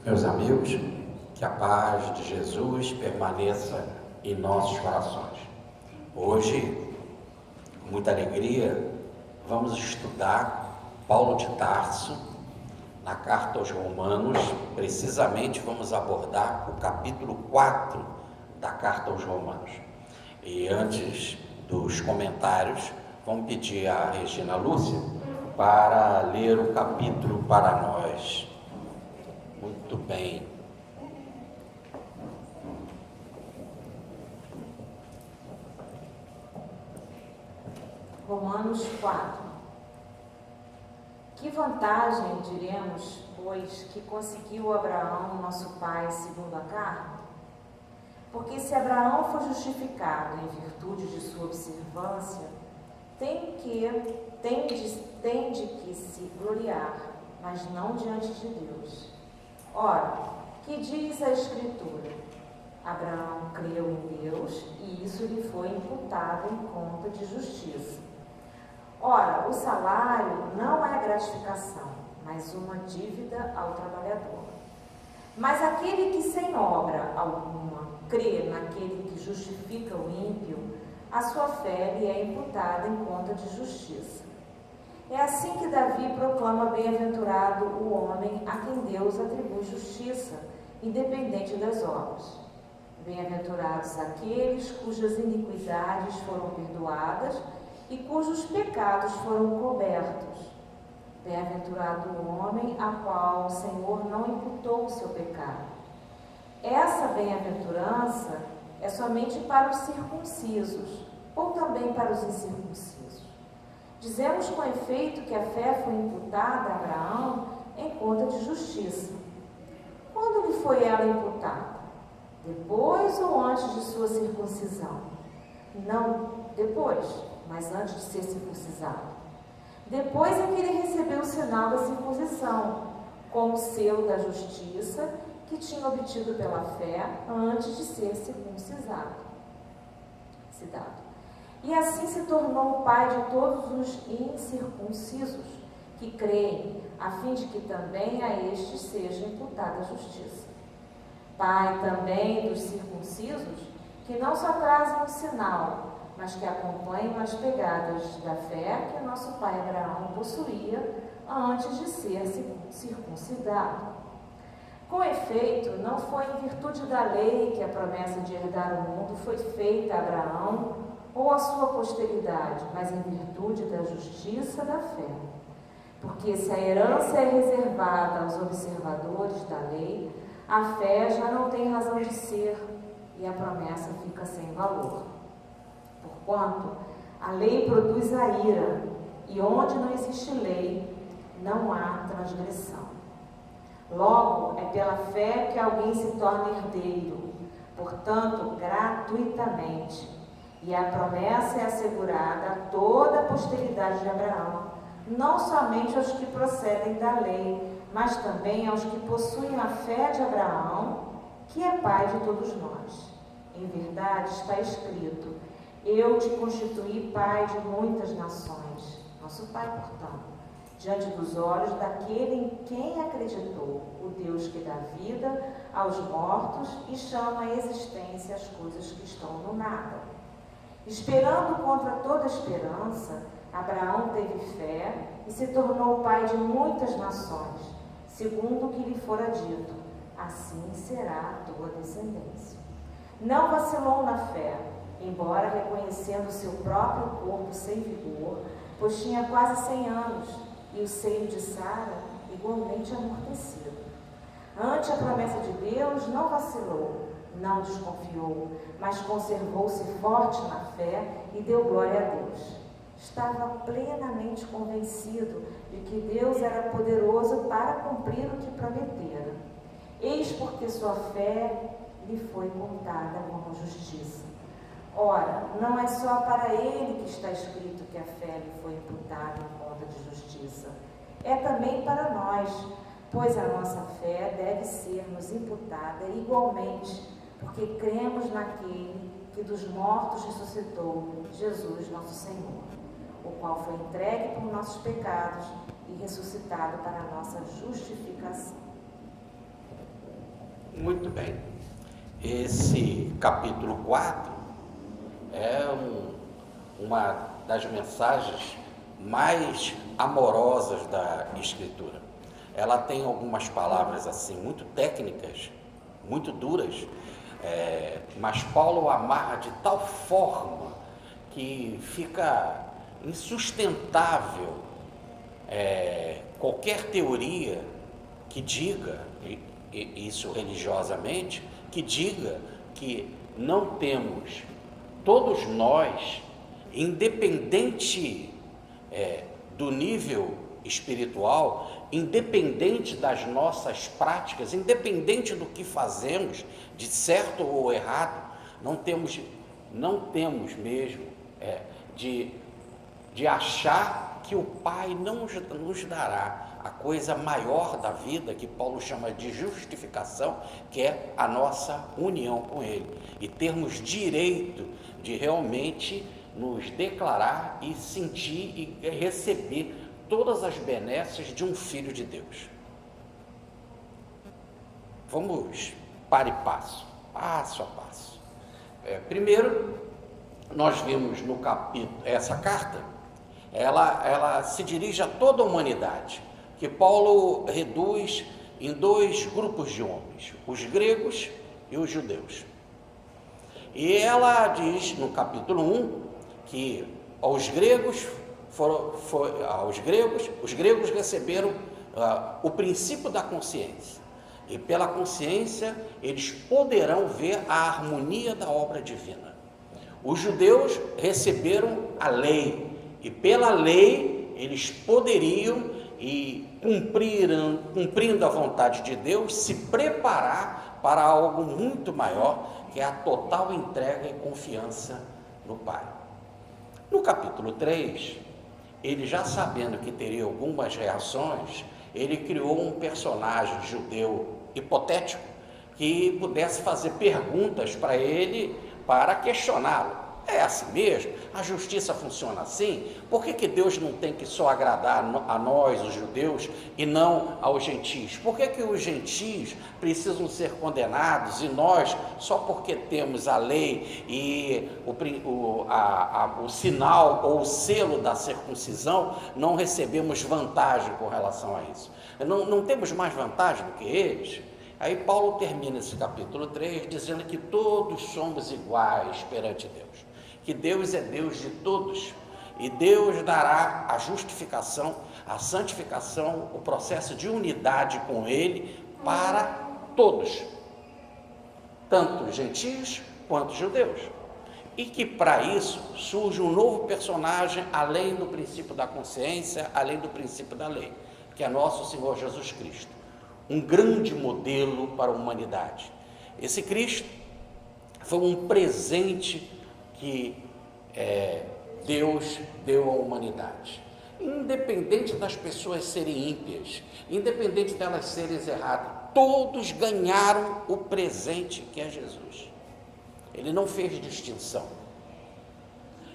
Meus amigos, que a paz de Jesus permaneça em nossos corações. Hoje, com muita alegria, vamos estudar Paulo de Tarso na carta aos Romanos. Precisamente vamos abordar o capítulo 4 da carta aos Romanos. E antes dos comentários, vamos pedir a Regina Lúcia para ler o capítulo para nós. Muito bem. Romanos 4. Que vantagem, diremos, pois, que conseguiu Abraão, nosso pai, segundo a carne? Porque se Abraão foi justificado em virtude de sua observância, tem de que se gloriar, mas não diante de Deus. Ora, que diz a Escritura? Abraão creu em Deus e isso lhe foi imputado em conta de justiça. Ora, o salário não é gratificação, mas uma dívida ao trabalhador. Mas aquele que sem obra alguma crê naquele que justifica o ímpio, a sua fé lhe é imputada em conta de justiça. É assim que Davi proclama bem-aventurado o homem a quem Deus atribui justiça, independente das obras. Bem-aventurados aqueles cujas iniquidades foram perdoadas e cujos pecados foram cobertos. Bem-aventurado o homem a qual o Senhor não imputou o seu pecado. Essa bem-aventurança é somente para os circuncisos, ou também para os incircuncisos. Dizemos com efeito que a fé foi imputada a Abraão em conta de justiça. Quando lhe foi ela imputada? Depois ou antes de sua circuncisão? Não depois, mas antes de ser circuncisado. Depois é que ele recebeu o sinal da circuncisão, como selo da justiça que tinha obtido pela fé antes de ser circuncidado. E assim se tornou o pai de todos os incircuncisos que creem, a fim de que também a estes seja imputada a justiça. Pai também dos circuncisos, que não só trazem um sinal, mas que acompanham as pegadas da fé que o nosso pai Abraão possuía antes de ser circuncidado. Com efeito, não foi em virtude da lei que a promessa de herdar o mundo foi feita a Abraão ou a sua posteridade, mas em virtude da justiça da fé. Porque se a herança é reservada aos observadores da lei, a fé já não tem razão de ser e a promessa fica sem valor. Porquanto a lei produz a ira, e onde não existe lei, não há transgressão. Logo, é pela fé que alguém se torna herdeiro, portanto, gratuitamente. E a promessa é assegurada a toda a posteridade de Abraão, não somente aos que procedem da lei, mas também aos que possuem a fé de Abraão, que é pai de todos nós. Em verdade está escrito: eu te constituí pai de muitas nações, nosso pai, portanto, diante dos olhos daquele em quem acreditou, o Deus que dá vida aos mortos e chama à existência as coisas que estão no nada. Esperando contra toda esperança, Abraão teve fé e se tornou pai de muitas nações, segundo o que lhe fora dito: assim será a tua descendência. Não vacilou na fé, embora reconhecendo seu próprio corpo sem vigor, pois tinha quase 100 anos, e o seio de Sara igualmente amortecido. Ante a promessa de Deus, não vacilou, não desconfiou, mas conservou-se forte na fé e deu glória a Deus. Estava plenamente convencido de que Deus era poderoso para cumprir o que prometera. Eis porque sua fé lhe foi contada como justiça. Ora, não é só para ele que está escrito que a fé lhe foi imputada em conta de justiça. É também para nós, pois a nossa fé deve ser-nos imputada igualmente, porque cremos naquele que dos mortos ressuscitou, Jesus nosso Senhor, o qual foi entregue por nossos pecados e ressuscitado para a nossa justificação. Muito bem. Esse capítulo 4 é uma das mensagens mais amorosas da Escritura. Ela tem algumas palavras assim, muito técnicas, muito duras, mas Paulo amarra de tal forma que fica insustentável qualquer teoria que diga, isso religiosamente, que diga que não temos, todos nós, independente do nível espiritual, independente das nossas práticas, independente do que fazemos, de certo ou errado, não temos mesmo de achar que o Pai não nos dará a coisa maior da vida, que Paulo chama de justificação, que é a nossa união com Ele, e termos direito de realmente nos declarar e sentir e receber todas as benesses de um Filho de Deus. Vamos para e passo a passo. Primeiro, nós vimos no capítulo, essa carta, ela se dirige a toda a humanidade, que Paulo reduz em dois grupos de homens, os gregos e os judeus. E ela diz no capítulo 1 que os gregos receberam o princípio da consciência, e pela consciência eles poderão ver a harmonia da obra divina. Os judeus receberam a lei, e pela lei eles poderiam, e cumprindo a vontade de Deus, se preparar para algo muito maior, que é a total entrega e confiança no Pai. No capítulo 3, ele, já sabendo que teria algumas reações, ele criou um personagem judeu hipotético que pudesse fazer perguntas para ele, para questioná-lo. É assim mesmo? A justiça funciona assim? Por que Deus não tem que só agradar a nós, os judeus, e não aos gentios? Por que os gentios precisam ser condenados e nós, só porque temos a lei e o sinal ou o selo da circuncisão, não recebemos vantagem com relação a isso? Não temos mais vantagem do que eles? Aí Paulo termina esse capítulo 3 dizendo que todos somos iguais perante Deus, que Deus é Deus de todos, e Deus dará a justificação, a santificação, o processo de unidade com Ele para todos, tanto gentios quanto judeus, e que para isso surge um novo personagem, além do princípio da consciência, além do princípio da lei, que é nosso Senhor Jesus Cristo, um grande modelo para a humanidade. Esse Cristo foi um presente que Deus deu à humanidade, independente das pessoas serem ímpias, independente delas serem erradas, todos ganharam o presente que é Jesus. Ele não fez distinção,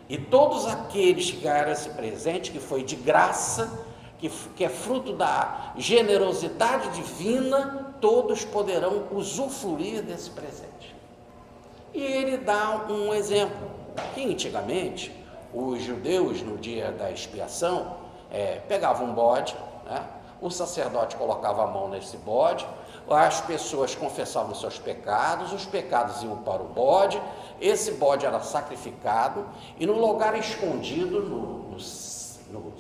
e todos aqueles que ganharam esse presente, que foi de graça, que é fruto da generosidade divina, todos poderão usufruir desse presente. E ele dá um exemplo, que antigamente os judeus, no dia da expiação, pegavam um bode, né? O sacerdote colocava a mão nesse bode, as pessoas confessavam seus pecados, os pecados iam para o bode, esse bode era sacrificado, e no lugar escondido, no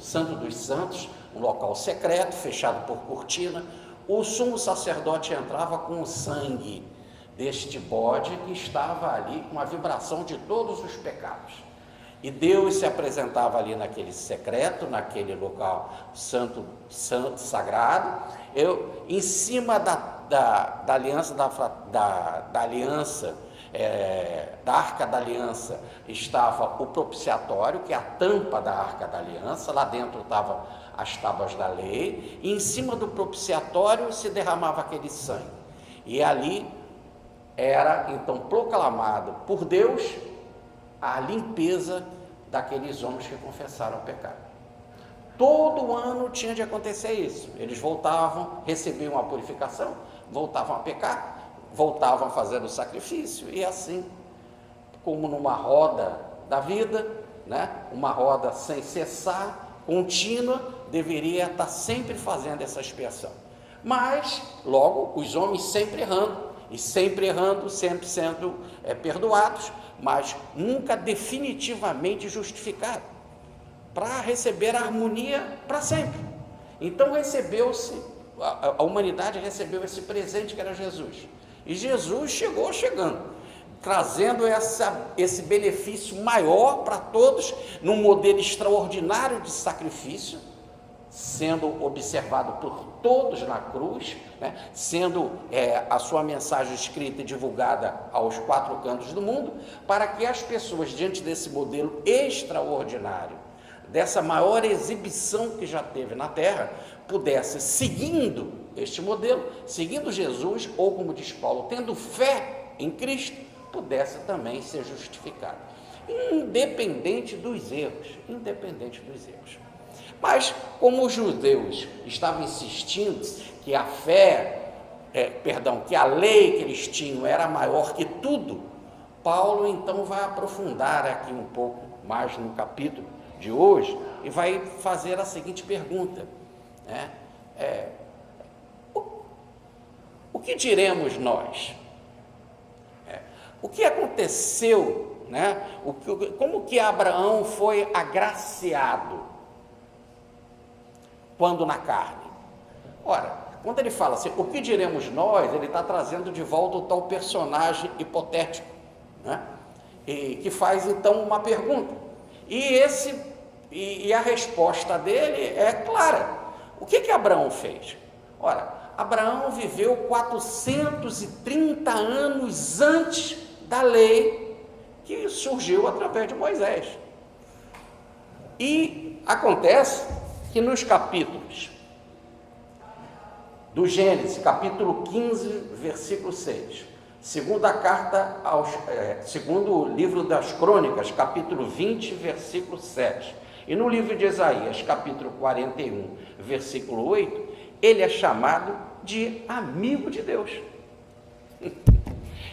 Santo dos Santos, um local secreto, fechado por cortina, o sumo sacerdote entrava com o sangue deste bode que estava ali com a vibração de todos os pecados. E Deus se apresentava ali naquele secreto, naquele local santo, sagrado, em cima da aliança, da aliança, da Arca da Aliança, estava o propiciatório, que é a tampa da Arca da Aliança, lá dentro estavam as tábuas da lei, e em cima do propiciatório se derramava aquele sangue, e ali era então proclamado por Deus a limpeza daqueles homens que confessaram o pecado. Todo ano tinha de acontecer isso, eles voltavam, recebiam a purificação, voltavam a pecar, voltavam a fazer o sacrifício, e assim, como numa roda da vida, né? Uma roda sem cessar, contínua, deveria estar sempre fazendo essa expiação. Mas, logo, os homens sempre errando, sempre sendo perdoados, mas nunca definitivamente justificados, para receber a harmonia para sempre. Então a humanidade recebeu esse presente que era Jesus, e Jesus chegando, trazendo esse benefício maior para todos, num modelo extraordinário de sacrifício, sendo observado por todos na cruz, né? Sendo a sua mensagem escrita e divulgada aos 4 cantos do mundo, para que as pessoas, diante desse modelo extraordinário, dessa maior exibição que já teve na Terra, pudesse, seguindo este modelo, seguindo Jesus, ou como diz Paulo, tendo fé em Cristo, pudesse também ser justificado, independente dos erros. Mas, como os judeus estavam insistindo que a que a lei que eles tinham era maior que tudo, Paulo então vai aprofundar aqui um pouco mais no capítulo de hoje e vai fazer a seguinte pergunta, né? O que diremos nós? O que aconteceu, né? Como que Abraão foi agraciado quando na carne? Ora, quando ele fala assim, o que diremos nós, ele está trazendo de volta o tal personagem hipotético, né? Que faz então uma pergunta, e a resposta dele é clara. O que Abraão fez? Ora, Abraão viveu 430 anos antes da lei que surgiu através de Moisés. E acontece que nos capítulos do Gênesis, capítulo 15, versículo 6, segundo o livro das Crônicas, capítulo 20, versículo 7, e no livro de Isaías, capítulo 41, versículo 8, ele é chamado de amigo de Deus.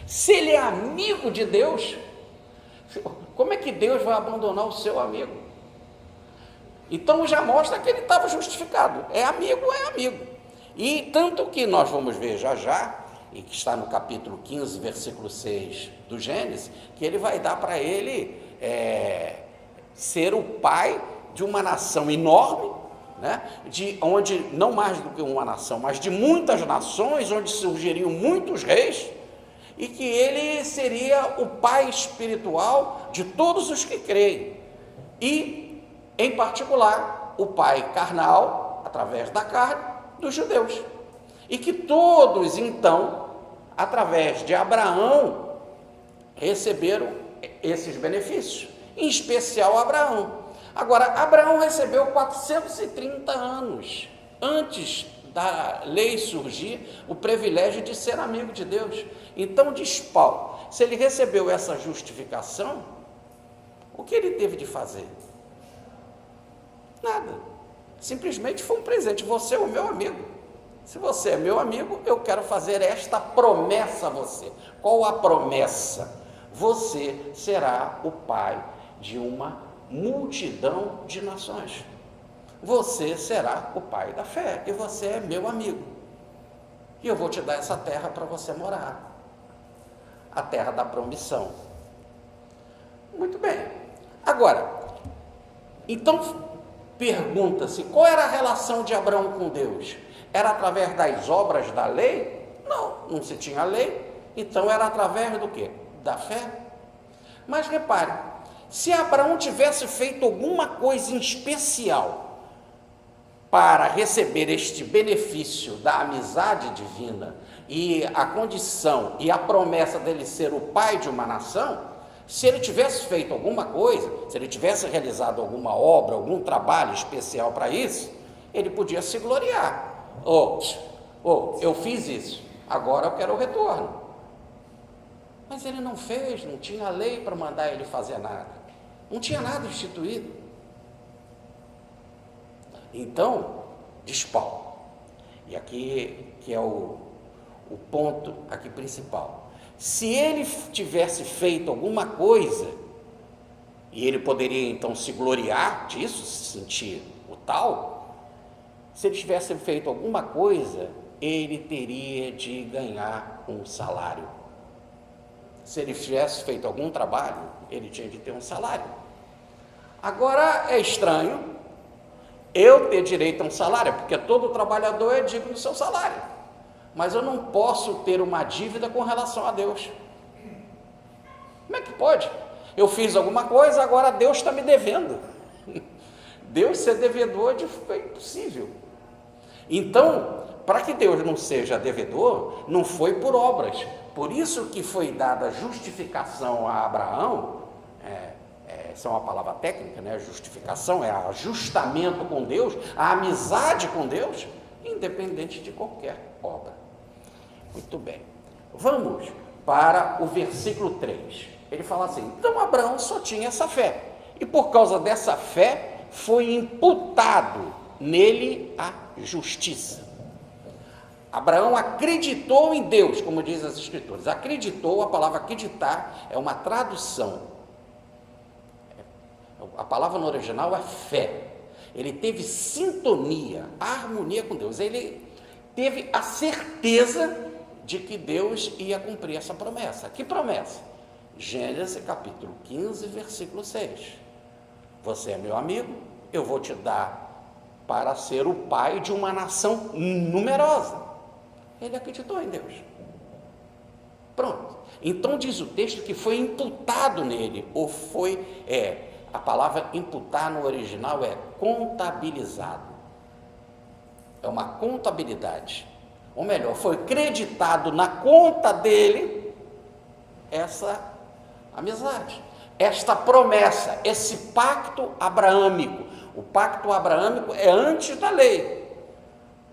Se ele é amigo de Deus, como é que Deus vai abandonar o seu amigo? Então já mostra que ele estava justificado, é amigo. E tanto que nós vamos ver já, e que está no capítulo 15, versículo 6 do Gênesis, que ele vai dar para ele ser o pai de uma nação enorme, né? Onde não mais do que uma nação, mas de muitas nações, onde surgiriam muitos reis, e que ele seria o pai espiritual de todos os que creem, e em particular o pai carnal, através da carne, dos judeus, e que todos então, através de Abraão, receberam esses benefícios, em especial Abraão. Agora, Abraão recebeu 430 anos antes da lei surgir, o privilégio de ser amigo de Deus. Então, diz Paulo, se ele recebeu essa justificação, o que ele teve de fazer? Nada, simplesmente foi um presente. Você é o meu amigo, se você é meu amigo, eu quero fazer esta promessa a você. Qual a promessa? Você será o pai de uma multidão de nações. Você será o pai da fé, e você é meu amigo, e eu vou te dar essa terra para você morar, a terra da promissão. Muito bem. Agora, então pergunta-se, qual era a relação de Abraão com Deus? Era através das obras da lei? Não se tinha lei, então era através do quê? Da fé. Mas repare, se Abraão tivesse feito alguma coisa em especial para receber este benefício da amizade divina e a condição e a promessa dele ser o pai de uma nação, se ele tivesse feito alguma coisa, se ele tivesse realizado alguma obra, algum trabalho especial para isso, ele podia se gloriar. Eu fiz isso, agora eu quero o retorno. Mas ele não fez, não tinha lei para mandar ele fazer nada, não tinha nada instituído. Então, diz Paulo, e aqui que é o o ponto aqui principal. Se ele tivesse feito alguma coisa, e ele poderia então se gloriar disso, se sentir o tal, se ele tivesse feito alguma coisa, ele teria de ganhar um salário. Se ele tivesse feito algum trabalho, ele tinha de ter um salário. Agora é estranho eu ter direito a um salário, porque todo trabalhador é digno do seu salário, mas eu não posso ter uma dívida com relação a Deus. Como é que pode? Eu fiz alguma coisa, agora Deus está me devendo. Deus ser devedor é impossível. Então, para que Deus não seja devedor, não foi por obras. Por isso que foi dada justificação a Abraão, essa é uma palavra técnica, né? Justificação é ajustamento com Deus, a amizade com Deus, independente de qualquer obra. Muito bem, vamos para o versículo 3. Ele fala assim: então Abraão só tinha essa fé, e por causa dessa fé foi imputado nele a justiça. Abraão acreditou em Deus, como diz as Escrituras. Acreditou, a palavra acreditar é uma tradução. A palavra no original é fé. Ele teve sintonia, harmonia com Deus. Ele teve a certeza de que Deus ia cumprir essa promessa. Que promessa? Gênesis capítulo 15, versículo 6. Você é meu amigo, eu vou te dar para ser o pai de uma nação numerosa. Ele acreditou em Deus. Pronto. Então diz o texto que foi imputado nele, ou foi, a palavra imputar no original é contabilizado. É uma contabilidade. Ou melhor, foi creditado na conta dele essa amizade, esta promessa, esse pacto abraâmico. O pacto abraâmico é antes da lei.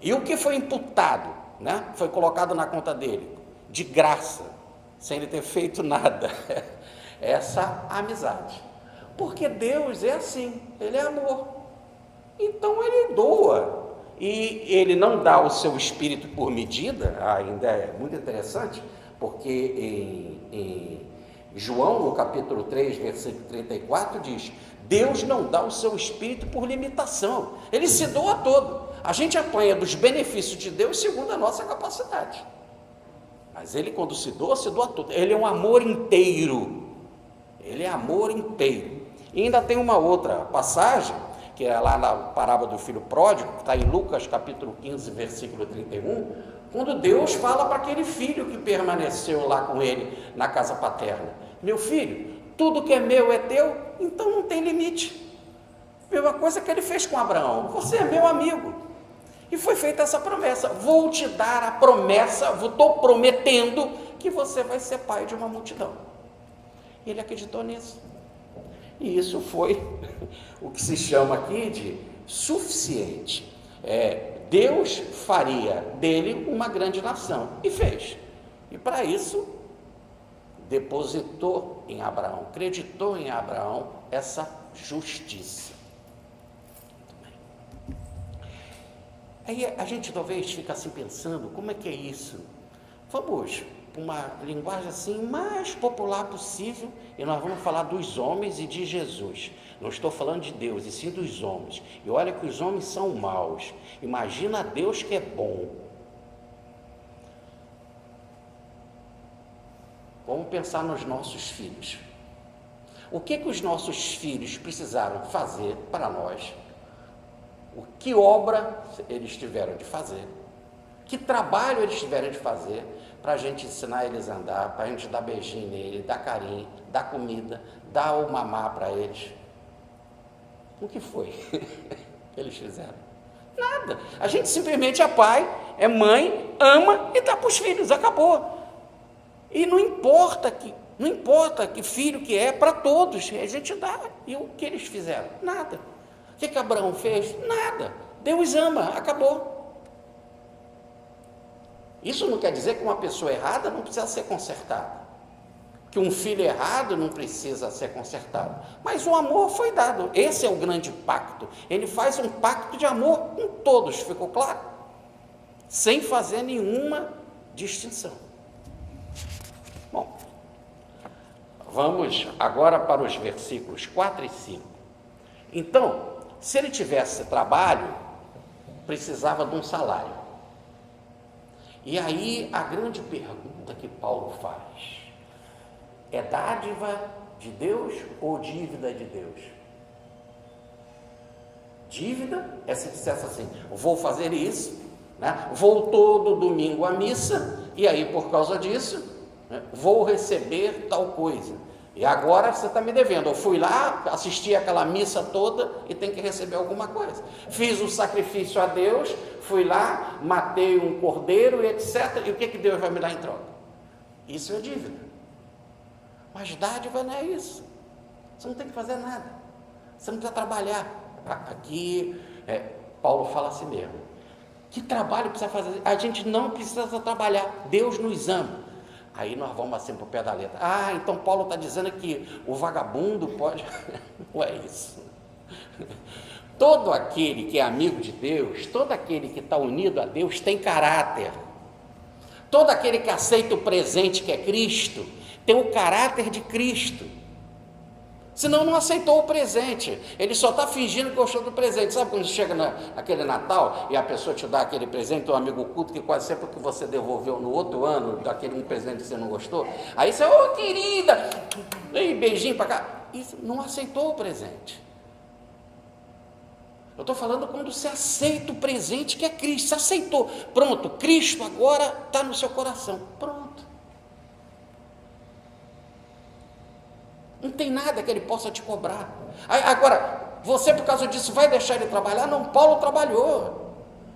E o que foi imputado, né? Foi colocado na conta dele, de graça, sem ele ter feito nada. Essa amizade. Porque Deus é assim, Ele é amor. Então Ele doa. E Ele não dá o seu espírito por medida. Ainda é muito interessante, porque em João, no capítulo 3, versículo 34, diz: Deus não dá o seu espírito por limitação. Ele se doa todo. A gente apanha dos benefícios de Deus segundo a nossa capacidade. Mas Ele, quando se doa todo. Ele é um amor inteiro. Ele é amor inteiro. E ainda tem uma outra passagem, que é lá na parábola do filho pródigo, que está em Lucas capítulo 15, versículo 31, quando Deus fala para aquele filho que permaneceu lá com ele na casa paterna: meu filho, tudo que é meu é teu, então não tem limite. Mesma coisa que ele fez com Abraão: você é meu amigo. E foi feita essa promessa: vou te dar a promessa, estou prometendo que você vai ser pai de uma multidão. E ele acreditou nisso. E isso foi o que se chama aqui de suficiente. Deus faria dele uma grande nação, e fez. E para isso, depositou em Abraão, acreditou em Abraão essa justiça. Aí a gente talvez fica assim pensando: como é que é isso? Vamos para uma linguagem assim mais popular possível, e nós vamos falar dos homens e de Jesus. Não estou falando de Deus, e sim dos homens. E olha que os homens são maus. Imagina Deus que é bom. Vamos pensar nos nossos filhos. O que os nossos filhos precisaram fazer para nós? Que obra eles tiveram de fazer? Que trabalho eles tiveram de fazer para a gente ensinar eles a andar, para a gente dar beijinho nele, dar carinho, dar comida, dar o mamar para eles? O que foi que eles fizeram? Nada. A gente simplesmente é pai, é mãe, ama e dá para os filhos, acabou. E não importa que filho que é, para todos, a gente dá. E o que eles fizeram? Nada. O que Abraão fez? Nada. Deus ama, acabou. Isso não quer dizer que uma pessoa errada não precisa ser consertada, que um filho errado não precisa ser consertado, mas o amor foi dado. Esse é o grande pacto. Ele faz um pacto de amor com todos, ficou claro? Sem fazer nenhuma distinção. Bom, vamos agora para os versículos 4 e 5. Então, se ele tivesse trabalho, precisava de um salário. E aí a grande pergunta que Paulo faz: é dádiva de Deus ou dívida de Deus? Dívida é se dissesse assim: vou fazer isso, né? Vou todo domingo à missa, e aí por causa disso, né, vou receber tal coisa. E agora você está me devendo. Eu fui lá, assisti aquela missa toda e tenho que receber alguma coisa. Fiz um sacrifício a Deus, fui lá, matei um cordeiro e etc. E o que Deus vai me dar em troca? Isso é dívida. Mas dádiva não é isso. Você não tem que fazer nada. Você não precisa trabalhar. Aqui, Paulo fala assim mesmo. Que trabalho precisa fazer? A gente não precisa trabalhar. Deus nos ama. Aí nós vamos assim para o pé da letra. Então Paulo está dizendo que o vagabundo pode... Não é isso. Todo aquele que é amigo de Deus, todo aquele que está unido a Deus tem caráter. Todo aquele que aceita o presente que é Cristo, tem o caráter de Cristo. Senão não aceitou o presente. Ele só está fingindo que gostou do presente. Sabe quando chega naquele Natal e a pessoa te dá aquele presente, um amigo oculto, que quase sempre que você devolveu no outro ano, daquele um presente que você não gostou, aí você, querida, e beijinho para cá. Isso, não aceitou o presente. Eu estou falando quando você aceita o presente que é Cristo. Você aceitou. Pronto, Cristo agora está no seu coração. Pronto. Não tem nada que ele possa te cobrar. Agora, você por causa disso vai deixar ele trabalhar? Não, Paulo trabalhou.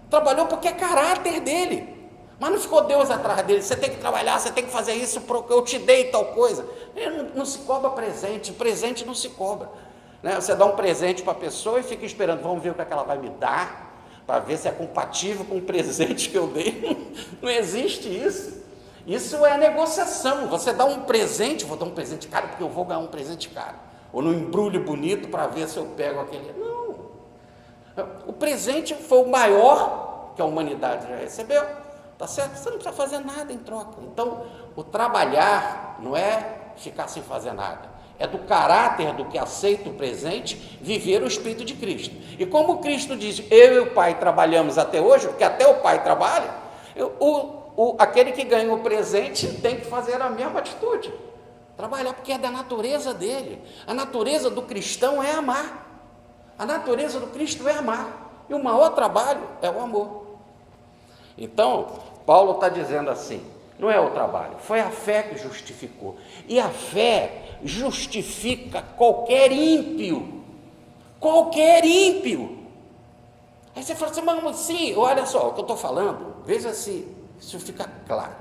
Trabalhou porque é caráter dele. Mas não ficou Deus atrás dele. Você tem que trabalhar, você tem que fazer isso porque eu te dei tal coisa. Não se cobra presente. Presente não se cobra. Né? Você dá um presente para a pessoa e fica esperando. Vamos ver o que ela vai me dar, para ver se é compatível com o presente que eu dei. Não existe isso. Isso é negociação. Você dá um presente, vou dar um presente caro porque eu vou ganhar um presente caro. Ou no embrulho bonito para ver se eu pego aquele. Não. O presente foi o maior que a humanidade já recebeu. Tá certo? Você não precisa fazer nada em troca. Então, o trabalhar não é ficar sem fazer nada. É do caráter do que aceita o presente, viver o Espírito de Cristo. E como Cristo diz, eu e o Pai trabalhamos até hoje, porque até o Pai trabalha, aquele que ganha o presente tem que fazer a mesma atitude. Trabalhar, porque é da natureza dele. A natureza do cristão é amar. A natureza do Cristo é amar. E o maior trabalho é o amor. Então, Paulo está dizendo assim, não é o trabalho, foi a fé que justificou. E a fé justifica qualquer ímpio. Qualquer ímpio. Aí você fala assim, mas sim, olha só, o que eu estou falando, veja se isso fica claro,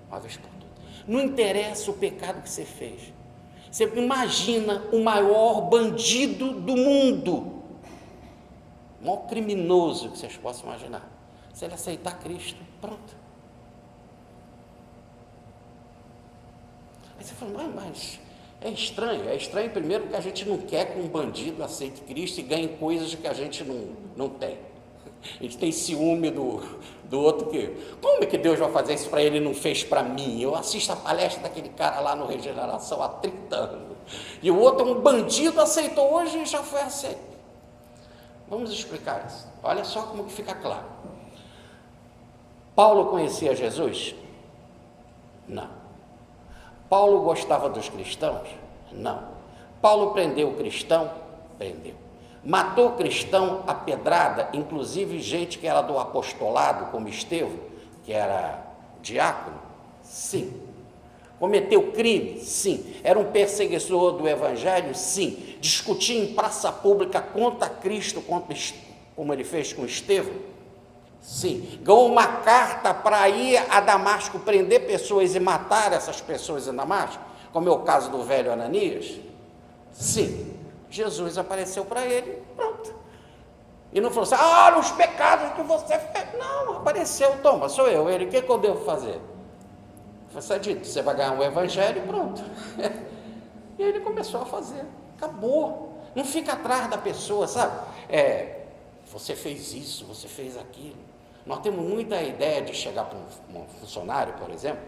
uma vez por todas. Não interessa o pecado que você fez. Você imagina o maior bandido do mundo, o maior criminoso que vocês possam imaginar. Se ele aceitar Cristo, pronto. Aí você fala, mas é estranho primeiro porque a gente não quer que um bandido aceite Cristo e ganhe coisas que a gente não tem. A gente tem ciúme do outro que, como é que Deus vai fazer isso para ele e não fez para mim? Eu assisto a palestra daquele cara lá no Regeneração há 30 anos, e o outro, um bandido, aceitou hoje e já foi aceito. Vamos explicar isso. Olha só como que fica claro. Paulo conhecia Jesus? Não. Paulo gostava dos cristãos? Não. Paulo prendeu o cristão? Prendeu. Matou cristão a pedrada, inclusive gente que era do apostolado, como Estevão, que era diácono? Sim. Cometeu crime? Sim. Era um perseguidor do evangelho? Sim. Discutia em praça pública contra Cristo, como ele fez com Estevão? Sim. Ganhou uma carta para ir a Damasco, prender pessoas e matar essas pessoas em Damasco, como é o caso do velho Ananias? Sim. Jesus apareceu para ele, pronto. E não falou assim, olha os pecados que você fez. Não, apareceu, toma, sou eu, ele, o que eu devo fazer? Foi dito, você vai ganhar o evangelho e pronto. E ele começou a fazer, acabou. Não fica atrás da pessoa, sabe? Você fez isso, você fez aquilo. Nós temos muita ideia de chegar para um funcionário, por exemplo,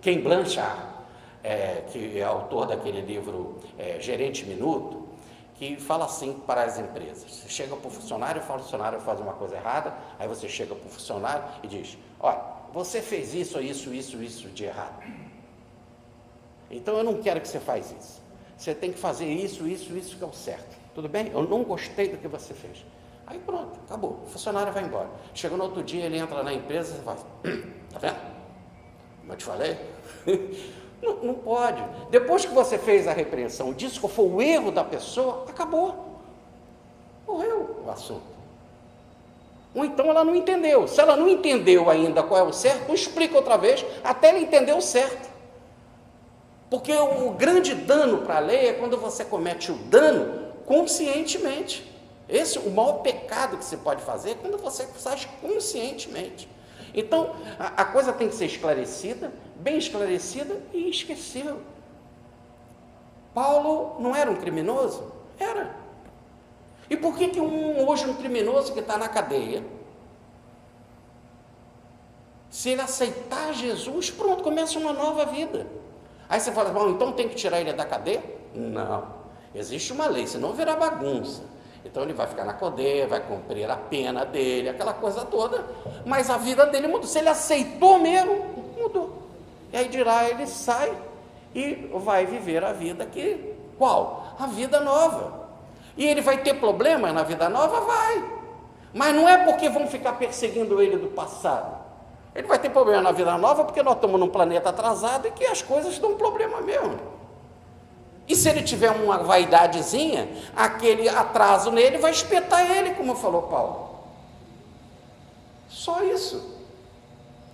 Ken Blanchard, que é autor daquele livro Gerente Minuto, que fala assim para as empresas. Você chega para o funcionário e fala, o funcionário faz uma coisa errada, aí você chega para o funcionário e diz, olha, você fez isso de errado. Então eu não quero que você faça isso. Você tem que fazer isso que é o certo. Tudo bem? Eu não gostei do que você fez. Aí pronto, acabou. O funcionário vai embora. Chega no outro dia, ele entra na empresa e faz, tá vendo? Como eu te falei? Não pode. Depois que você fez a repreensão, disse que foi o erro da pessoa, acabou. Morreu o assunto. Ou então ela não entendeu. Se ela não entendeu ainda qual é o certo, não explica outra vez, até ela entender o certo. Porque o grande dano para a lei é quando você comete o dano conscientemente. O maior pecado que você pode fazer é quando você faz conscientemente. Então, a coisa tem que ser esclarecida, bem esclarecida e esqueceu. Paulo não era um criminoso? Era. E por que hoje um criminoso que está na cadeia, se ele aceitar Jesus, pronto, começa uma nova vida. Aí você fala, bom, então tem que tirar ele da cadeia? Não. Existe uma lei, senão vira bagunça. Então ele vai ficar na cadeia, vai cumprir a pena dele, aquela coisa toda, mas a vida dele mudou. Se ele aceitou mesmo, mudou. E aí de lá ele sai e vai viver a vida que, qual? A vida nova. E ele vai ter problema na vida nova? Vai. Mas não é porque vão ficar perseguindo ele do passado. Ele vai ter problema na vida nova porque nós estamos num planeta atrasado e que as coisas dão problema mesmo. E se ele tiver uma vaidadezinha, aquele atraso nele vai espetar ele, como falou Paulo. Só isso.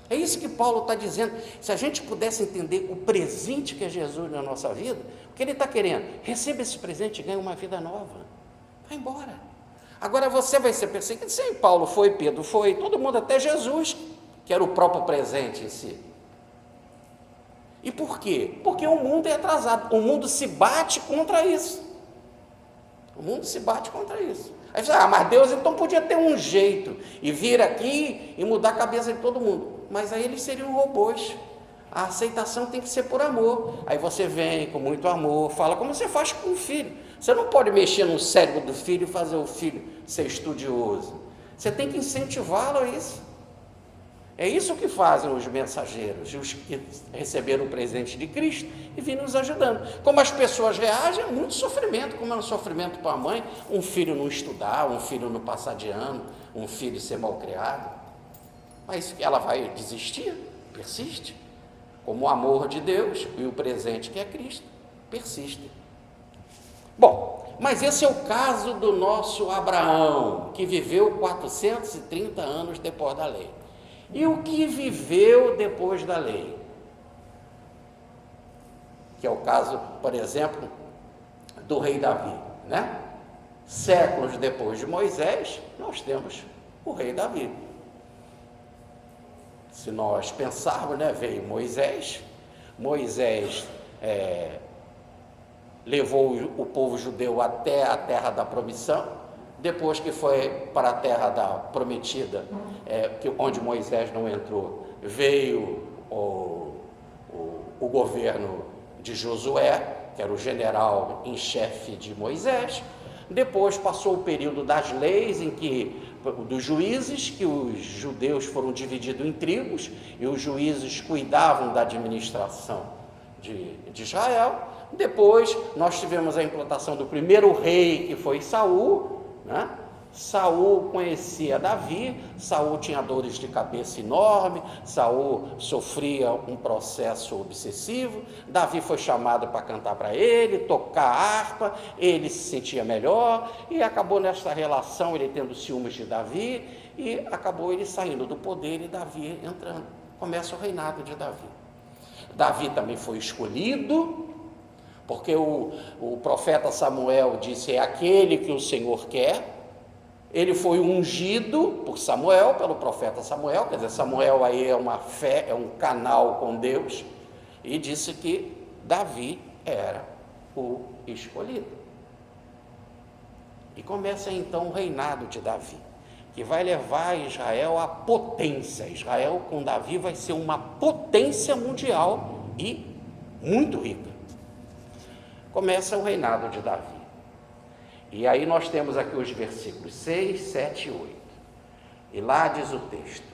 É isso que Paulo está dizendo. Se a gente pudesse entender o presente que é Jesus na nossa vida, o que ele está querendo? Receba esse presente e ganhe uma vida nova. Vai embora. Agora você vai ser perseguido. Sim, Paulo foi, Pedro foi, todo mundo, até Jesus, que era o próprio presente em si. E por quê? Porque o mundo é atrasado, o mundo se bate contra isso. O mundo se bate contra isso. Aí você mas Deus então podia ter um jeito, e vir aqui e mudar a cabeça de todo mundo. Mas aí eles seriam robôs. A aceitação tem que ser por amor. Aí você vem com muito amor, fala como você faz com o filho. Você não pode mexer no cérebro do filho e fazer o filho ser estudioso. Você tem que incentivá-lo a isso. É isso que fazem os mensageiros, os que receberam o presente de Cristo e vêm nos ajudando. Como as pessoas reagem, é muito sofrimento, como é um sofrimento para a mãe, um filho não estudar, um filho não passar de ano, um filho ser mal criado. Mas ela vai desistir, persiste, como o amor de Deus e o presente que é Cristo, persiste. Bom, mas esse é o caso do nosso Abraão, que viveu 430 anos depois da lei. E o que viveu depois da lei? Que é o caso, por exemplo, do rei Davi, né? Séculos depois de Moisés, nós temos o rei Davi. Se nós pensarmos, né, veio Moisés levou o povo judeu até a terra da promissão. Depois que foi para a terra da prometida, onde Moisés não entrou, veio o governo de Josué, que era o general em chefe de Moisés. Depois passou o período das leis, dos juízes, que os judeus foram divididos em tribos, e os juízes cuidavam da administração de Israel. Depois nós tivemos a implantação do primeiro rei, que foi Saul, né? Saul conhecia Davi, Saul tinha dores de cabeça enorme, Saul sofria um processo obsessivo, Davi foi chamado para cantar para ele, tocar harpa, ele se sentia melhor, e acabou nessa relação ele tendo ciúmes de Davi, e acabou ele saindo do poder e Davi entrando. Começa o reinado de Davi. Davi também foi escolhido, porque o profeta Samuel disse, é aquele que o Senhor quer. Ele foi ungido por Samuel, pelo profeta Samuel, quer dizer, Samuel aí é uma fé, é um canal com Deus, e disse que Davi era o escolhido. E começa então o reinado de Davi, que vai levar Israel à potência. Israel com Davi vai ser uma potência mundial e muito rica. Começa o reinado de Davi. E aí nós temos aqui os versículos 6, 7 e 8. E lá diz o texto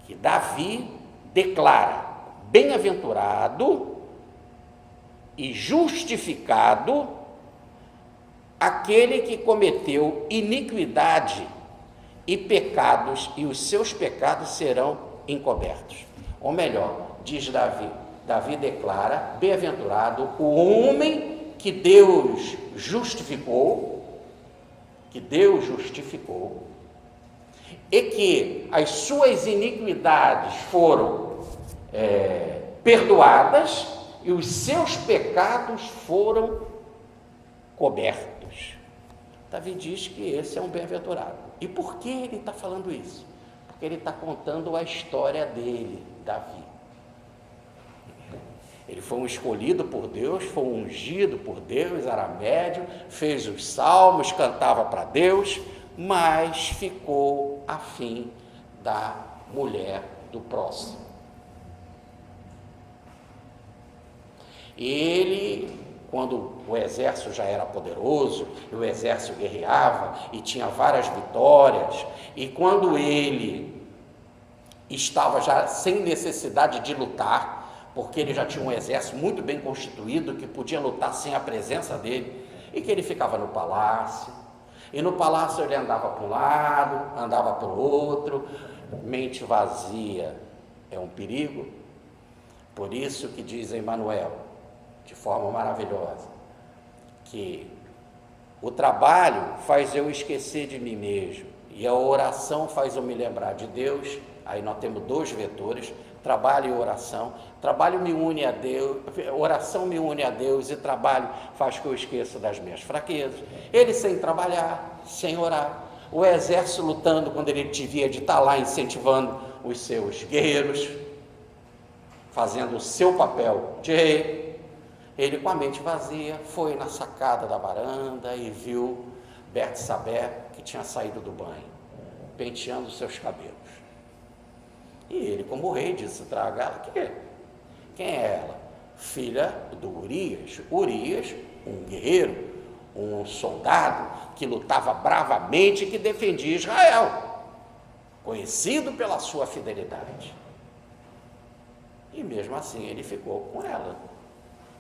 que Davi declara: bem-aventurado e justificado aquele que cometeu iniquidade e pecados, e os seus pecados serão encobertos. Ou melhor, diz Davi declara: bem-aventurado o homem que Deus justificou, e que as suas iniquidades foram perdoadas e os seus pecados foram cobertos. Davi diz que esse é um bem-aventurado. E por que ele está falando isso? Porque ele está contando a história dele, Davi. Ele foi um escolhido por Deus, foi um ungido por Deus, era médio, fez os salmos, cantava para Deus, mas ficou afim da mulher do próximo. Ele, quando o exército já era poderoso, e o exército guerreava e tinha várias vitórias, e quando ele estava já sem necessidade de lutar, porque ele já tinha um exército muito bem constituído, que podia lutar sem a presença dele, e que ele ficava no palácio, e no palácio ele andava para um lado, andava para o outro. Mente vazia é um perigo. Por isso que diz Emmanuel, de forma maravilhosa, que o trabalho faz eu esquecer de mim mesmo, e a oração faz eu me lembrar de Deus. Aí nós temos dois vetores: trabalho e oração. Trabalho me une a Deus, oração me une a Deus, e trabalho faz que eu esqueça das minhas fraquezas. Ele sem trabalhar, sem orar, o exército lutando quando ele devia de estar lá incentivando os seus guerreiros, fazendo o seu papel de rei. Ele, com a mente vazia, foi na sacada da varanda e viu Betsabé, que tinha saído do banho, penteando os seus cabelos. E ele, como rei, disse: traga ela. Quem é ela? Filha do Urias. Urias, um guerreiro, um soldado que lutava bravamente e que defendia Israel, conhecido pela sua fidelidade. E mesmo assim ele ficou com ela.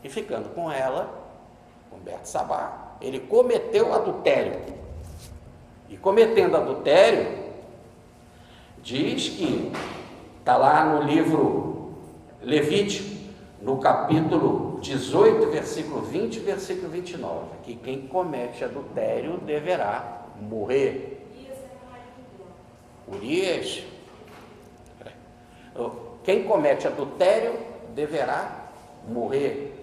E ficando com ela, com Betsabá, ele cometeu adultério. E cometendo adultério, diz que está lá no livro Levítico, no capítulo 18, versículo 20 e versículo 29, que quem comete adultério deverá morrer. Urias, quem comete adultério deverá morrer.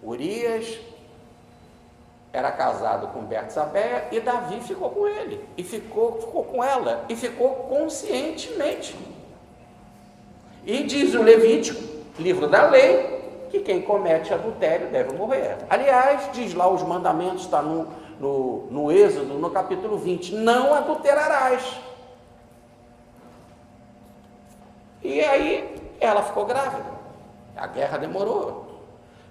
Urias era casado com Betsabé e Davi ficou com ele, e ficou com ela, e ficou conscientemente. E diz o Levítico, livro da lei, que quem comete adultério deve morrer. Aliás, diz lá os mandamentos, está no Êxodo, no capítulo 20, não adulterarás. E aí ela ficou grávida, a guerra demorou,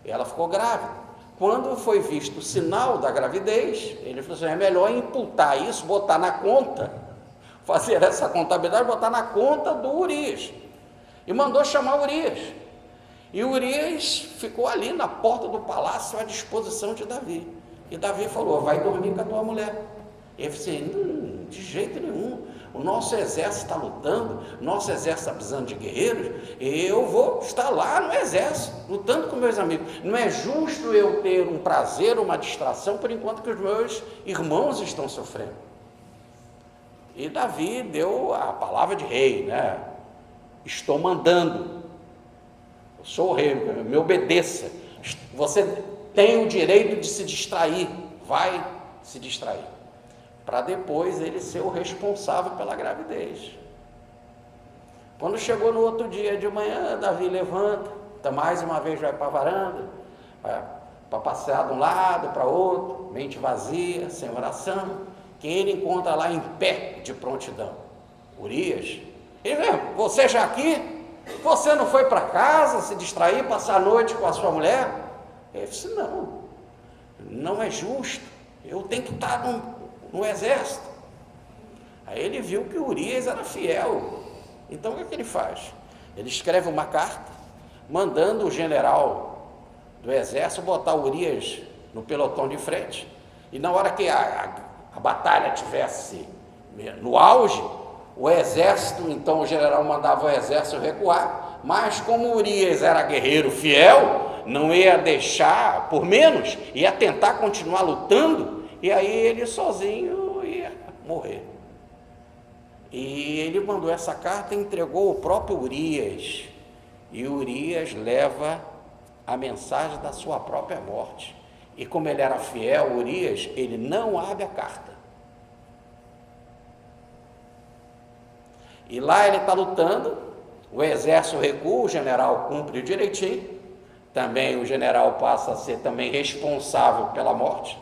ela ficou grávida. Quando foi visto o sinal da gravidez, ele falou assim: é melhor imputar isso, botar na conta, fazer essa contabilidade, botar na conta do Urias. E mandou chamar Urias. E Urias ficou ali na porta do palácio à disposição de Davi. E Davi falou: vai dormir com a tua mulher. E ele falou assim: de jeito nenhum. O nosso exército está lutando, nosso exército está precisando de guerreiros, e eu vou estar lá no exército, lutando com meus amigos. Não é justo eu ter um prazer, uma distração, por enquanto que os meus irmãos estão sofrendo. E Davi deu a palavra de rei, né? Estou mandando, eu sou o rei, me obedeça. Você tem o direito de se distrair, vai se distrair, para depois ele ser o responsável pela gravidez. Quando chegou no outro dia de manhã, Davi levanta, mais uma vez vai para a varanda, para passear de um lado para outro, mente vazia, sem oração. Quem ele encontra lá em pé de prontidão? Urias. Ele vê, você já aqui? Você não foi para casa se distrair, passar a noite com a sua mulher? Ele disse, não é justo, eu tenho que estar no exército. Aí ele viu que Urias era fiel. Então o que ele faz? Ele escreve uma carta, mandando o general do exército botar Urias no pelotão de frente, e na hora que a batalha tivesse no auge, o exército, então o general mandava o exército recuar, mas como Urias era guerreiro fiel, não ia deixar por menos, ia tentar continuar lutando, e aí ele sozinho ia morrer. E ele mandou essa carta e entregou o próprio Urias, e Urias leva a mensagem da sua própria morte. E como ele era fiel, Urias, ele não abre a carta. E lá ele está lutando, o exército recua, o general cumpre direitinho, também o general passa a ser também responsável pela morte,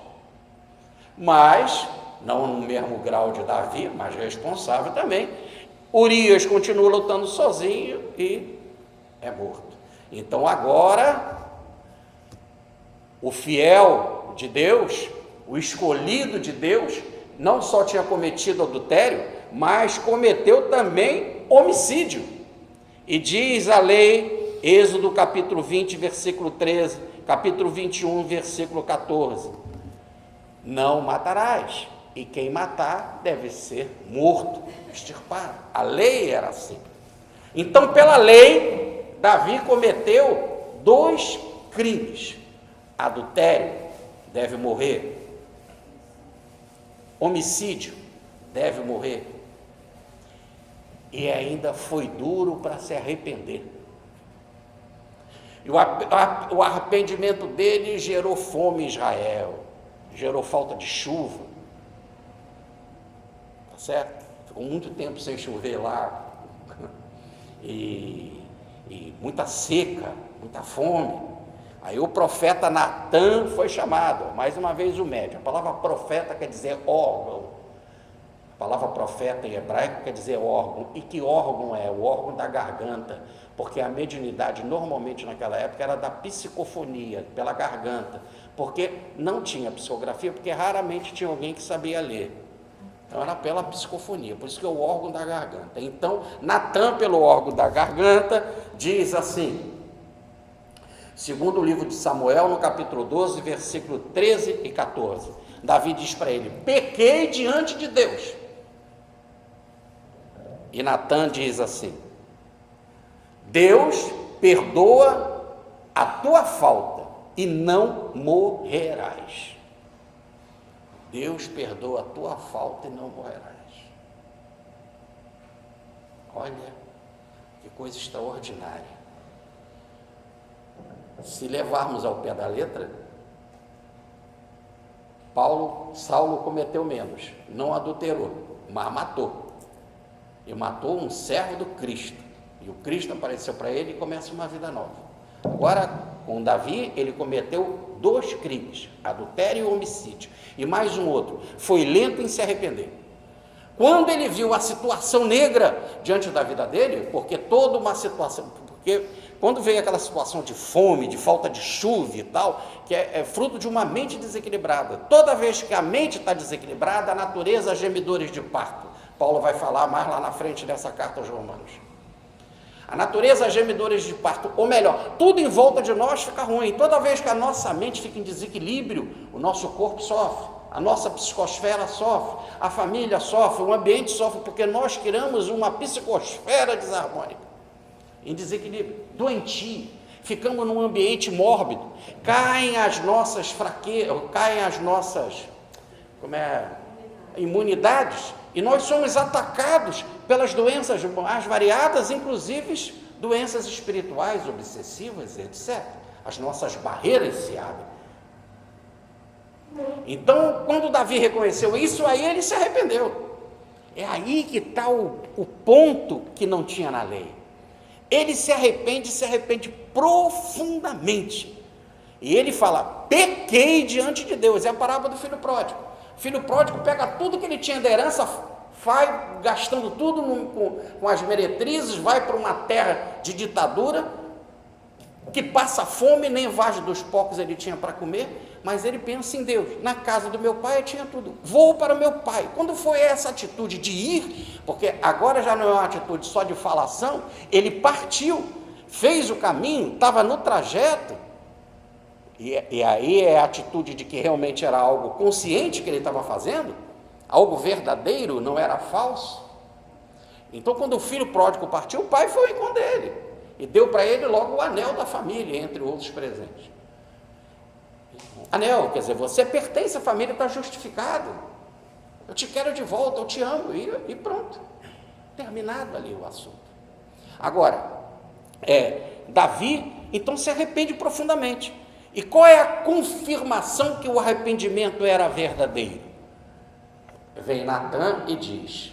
mas, não no mesmo grau de Davi, mas responsável também. Urias continua lutando sozinho e é morto. Então agora, o fiel de Deus, o escolhido de Deus, não só tinha cometido adultério, mas cometeu também homicídio. E diz a lei, Êxodo capítulo 20, versículo 13, capítulo 21, versículo 14, não matarás, e quem matar deve ser morto, extirpado. A lei era assim. Então, pela lei, Davi cometeu 2 crimes. Adultério, deve morrer. Homicídio, deve morrer. E ainda foi duro para se arrepender. E o arrependimento dele gerou fome em Israel, gerou falta de chuva, tá certo? Ficou muito tempo sem chover lá, e muita seca, muita fome. Aí o profeta Natã foi chamado, mais uma vez o médium. A palavra profeta quer dizer órgão. A palavra profeta em hebraico quer dizer órgão. E que órgão é? O órgão da garganta, porque a mediunidade normalmente naquela época era da psicofonia, pela garganta, porque não tinha psicografia, porque raramente tinha alguém que sabia ler. Então era pela psicofonia, por isso que é o órgão da garganta. Então Natã, pelo órgão da garganta, diz assim, segundo o livro de Samuel, no capítulo 12, versículo 13 e 14, Davi diz para ele, pequei diante de Deus. E Natã diz assim, Deus perdoa a tua falta e não morrerás. Deus perdoa a tua falta e não morrerás. Olha, que coisa extraordinária. Se levarmos ao pé da letra, Saulo cometeu menos, não adulterou, mas matou. E matou um servo do Cristo. E o Cristo apareceu para ele e começa uma vida nova. Agora, com Davi, ele cometeu 2 crimes, adultério e homicídio. E mais um outro, foi lento em se arrepender. Quando ele viu a situação negra diante da vida dele, porque toda uma situação, porque quando veio aquela situação de fome, de falta de chuva e tal, que é fruto de uma mente desequilibrada. Toda vez que a mente está desequilibrada, a natureza geme dores de parto. Paulo vai falar mais lá na frente dessa carta aos Romanos. A natureza geme dores de parto, ou melhor, tudo em volta de nós fica ruim. Toda vez que a nossa mente fica em desequilíbrio, o nosso corpo sofre, a nossa psicosfera sofre, a família sofre, o ambiente sofre, porque nós criamos uma psicosfera desarmônica, em desequilíbrio, doentio. Ficamos num ambiente mórbido, caem as nossas fraquezas, caem as nossas imunidades, e nós somos atacados pelas doenças mais variadas, inclusive doenças espirituais, obsessivas, etc. As nossas barreiras se abrem. Então, quando Davi reconheceu isso, aí ele se arrependeu. É aí que está o ponto que não tinha na lei. Ele se arrepende profundamente. E ele fala, pequei diante de Deus. É a parábola do filho pródigo. O filho pródigo pega tudo que ele tinha da herança, vai gastando tudo com as meretrizes, vai para uma terra de ditadura, que passa fome, nem vagem dos porcos ele tinha para comer, mas ele pensa em Deus. Na casa do meu pai eu tinha tudo, vou para o meu pai. Quando foi essa atitude de ir, porque agora já não é uma atitude só de falação, ele partiu, fez o caminho, estava no trajeto, e aí é a atitude de que realmente era algo consciente que ele estava fazendo, algo verdadeiro, não era falso. Então, quando o filho pródigo partiu, o pai foi ao encontro dele e deu para ele logo o anel da família, entre outros presentes. Anel, quer dizer, você pertence à família, está justificado, eu te quero de volta, eu te amo, e pronto, terminado ali o assunto. Agora, Davi então se arrepende profundamente. E qual é a confirmação que o arrependimento era verdadeiro? Vem Natã e diz,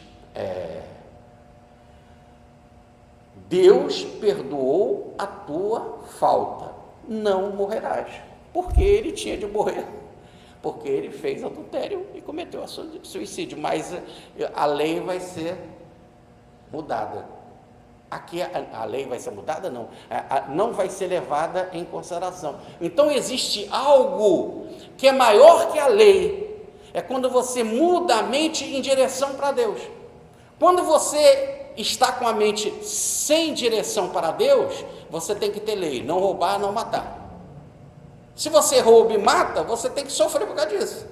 Deus perdoou a tua falta, não morrerás. Porque ele tinha de morrer, porque ele fez adultério e cometeu suicídio, mas a lei vai ser mudada. Aqui a lei vai ser mudada? Não, não vai ser levada em consideração. Então existe algo que é maior que a lei, é quando você muda a mente em direção para Deus. Quando você está com a mente sem direção para Deus, você tem que ter lei, não roubar, não matar. Se você rouba e mata, você tem que sofrer por causa disso.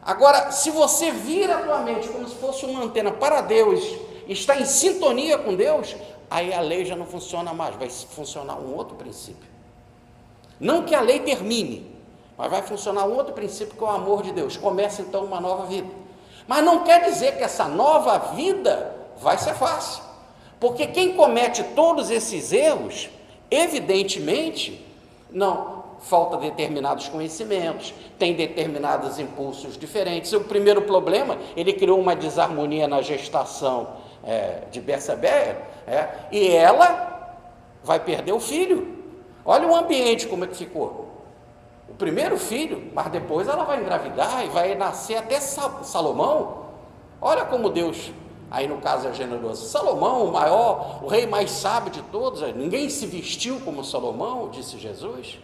Agora, se você vira a tua mente como se fosse uma antena para Deus, está em sintonia com Deus, aí a lei já não funciona mais, vai funcionar um outro princípio. Não que a lei termine, mas vai funcionar um outro princípio, que é o amor de Deus. Começa então uma nova vida. Mas não quer dizer que essa nova vida vai ser fácil, porque quem comete todos esses erros, evidentemente, falta determinados conhecimentos, tem determinados impulsos diferentes. O primeiro problema, ele criou uma desarmonia na gestação de Betsabé, e ela vai perder o filho. Olha o ambiente como é que ficou. O primeiro filho, mas depois ela vai engravidar e vai nascer até Salomão. Olha como Deus, aí no caso é generoso. Salomão, o maior, o rei mais sábio de todos, ninguém se vestiu como Salomão, disse Jesus.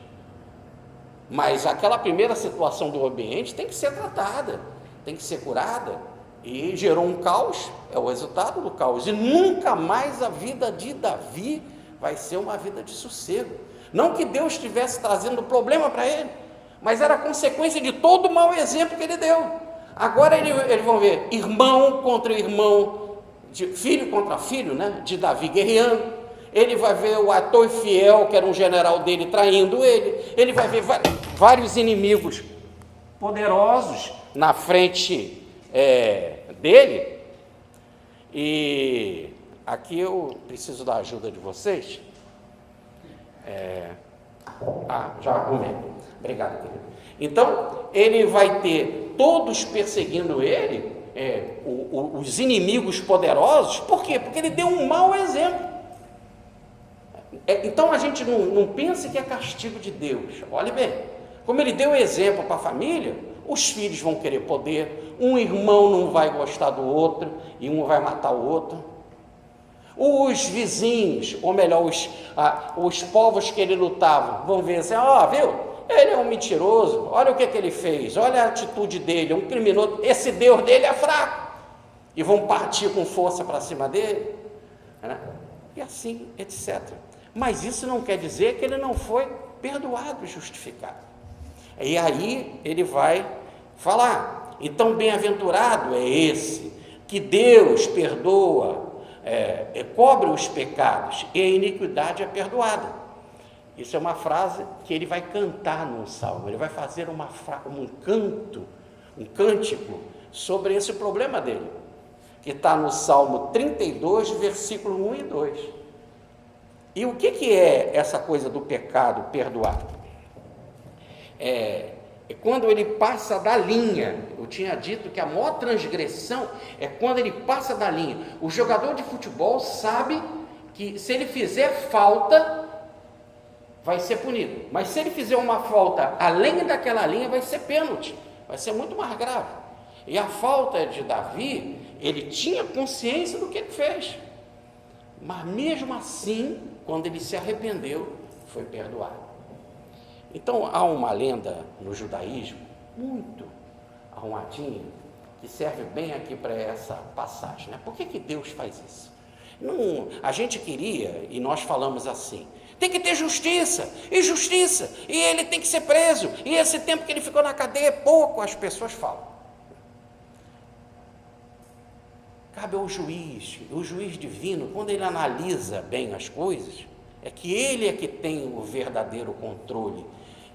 Mas aquela primeira situação do ambiente tem que ser tratada, tem que ser curada, e gerou um caos, é o resultado do caos, e nunca mais a vida de Davi vai ser uma vida de sossego. Não que Deus estivesse trazendo problema para ele, mas era consequência de todo o mau exemplo que ele deu. Agora eles vão ver irmão contra irmão, filho contra filho, de Davi guerreando. Ele vai ver o Atofiel, que era um general dele, traindo ele vai ver vários inimigos poderosos na frente dele. E aqui eu preciso da ajuda de vocês. Já arrumei. Obrigado, querido. Então, ele vai ter todos perseguindo ele, os inimigos poderosos. Por quê? Porque ele deu um mau exemplo. Então a gente não pense que é castigo de Deus. Olhe bem, como ele deu exemplo para a família, os filhos vão querer poder, um irmão não vai gostar do outro e um vai matar o outro. Os vizinhos, ou melhor, os povos que ele lutava, vão ver assim, viu? Ele é um mentiroso, olha o que ele fez, olha a atitude dele, é um criminoso, esse Deus dele é fraco, e vão partir com força para cima dele, e assim, etc. Mas isso não quer dizer que ele não foi perdoado e justificado. E aí ele vai falar, então bem-aventurado é esse, que Deus perdoa, cobre os pecados, e a iniquidade é perdoada. Isso é uma frase que ele vai cantar num salmo, ele vai fazer um cântico sobre esse problema dele, que está no Salmo 32, versículo 1 e 2. E o que é essa coisa do pecado perdoado? É quando ele passa da linha. Eu tinha dito que a maior transgressão é quando ele passa da linha. O jogador de futebol sabe que se ele fizer falta, vai ser punido. Mas se ele fizer uma falta além daquela linha, vai ser pênalti, vai ser muito mais grave. E a falta de Davi, ele tinha consciência do que ele fez, mas mesmo assim, quando ele se arrependeu, foi perdoado. Então há uma lenda no judaísmo, muito arrumadinha, que serve bem aqui para essa passagem, né? Por que Deus faz isso? Não, a gente queria, e nós falamos assim, tem que ter justiça, e ele tem que ser preso, e esse tempo que ele ficou na cadeia é pouco, as pessoas falam. Cabe ao juiz, o juiz divino, quando ele analisa bem as coisas, é que ele é que tem o verdadeiro controle.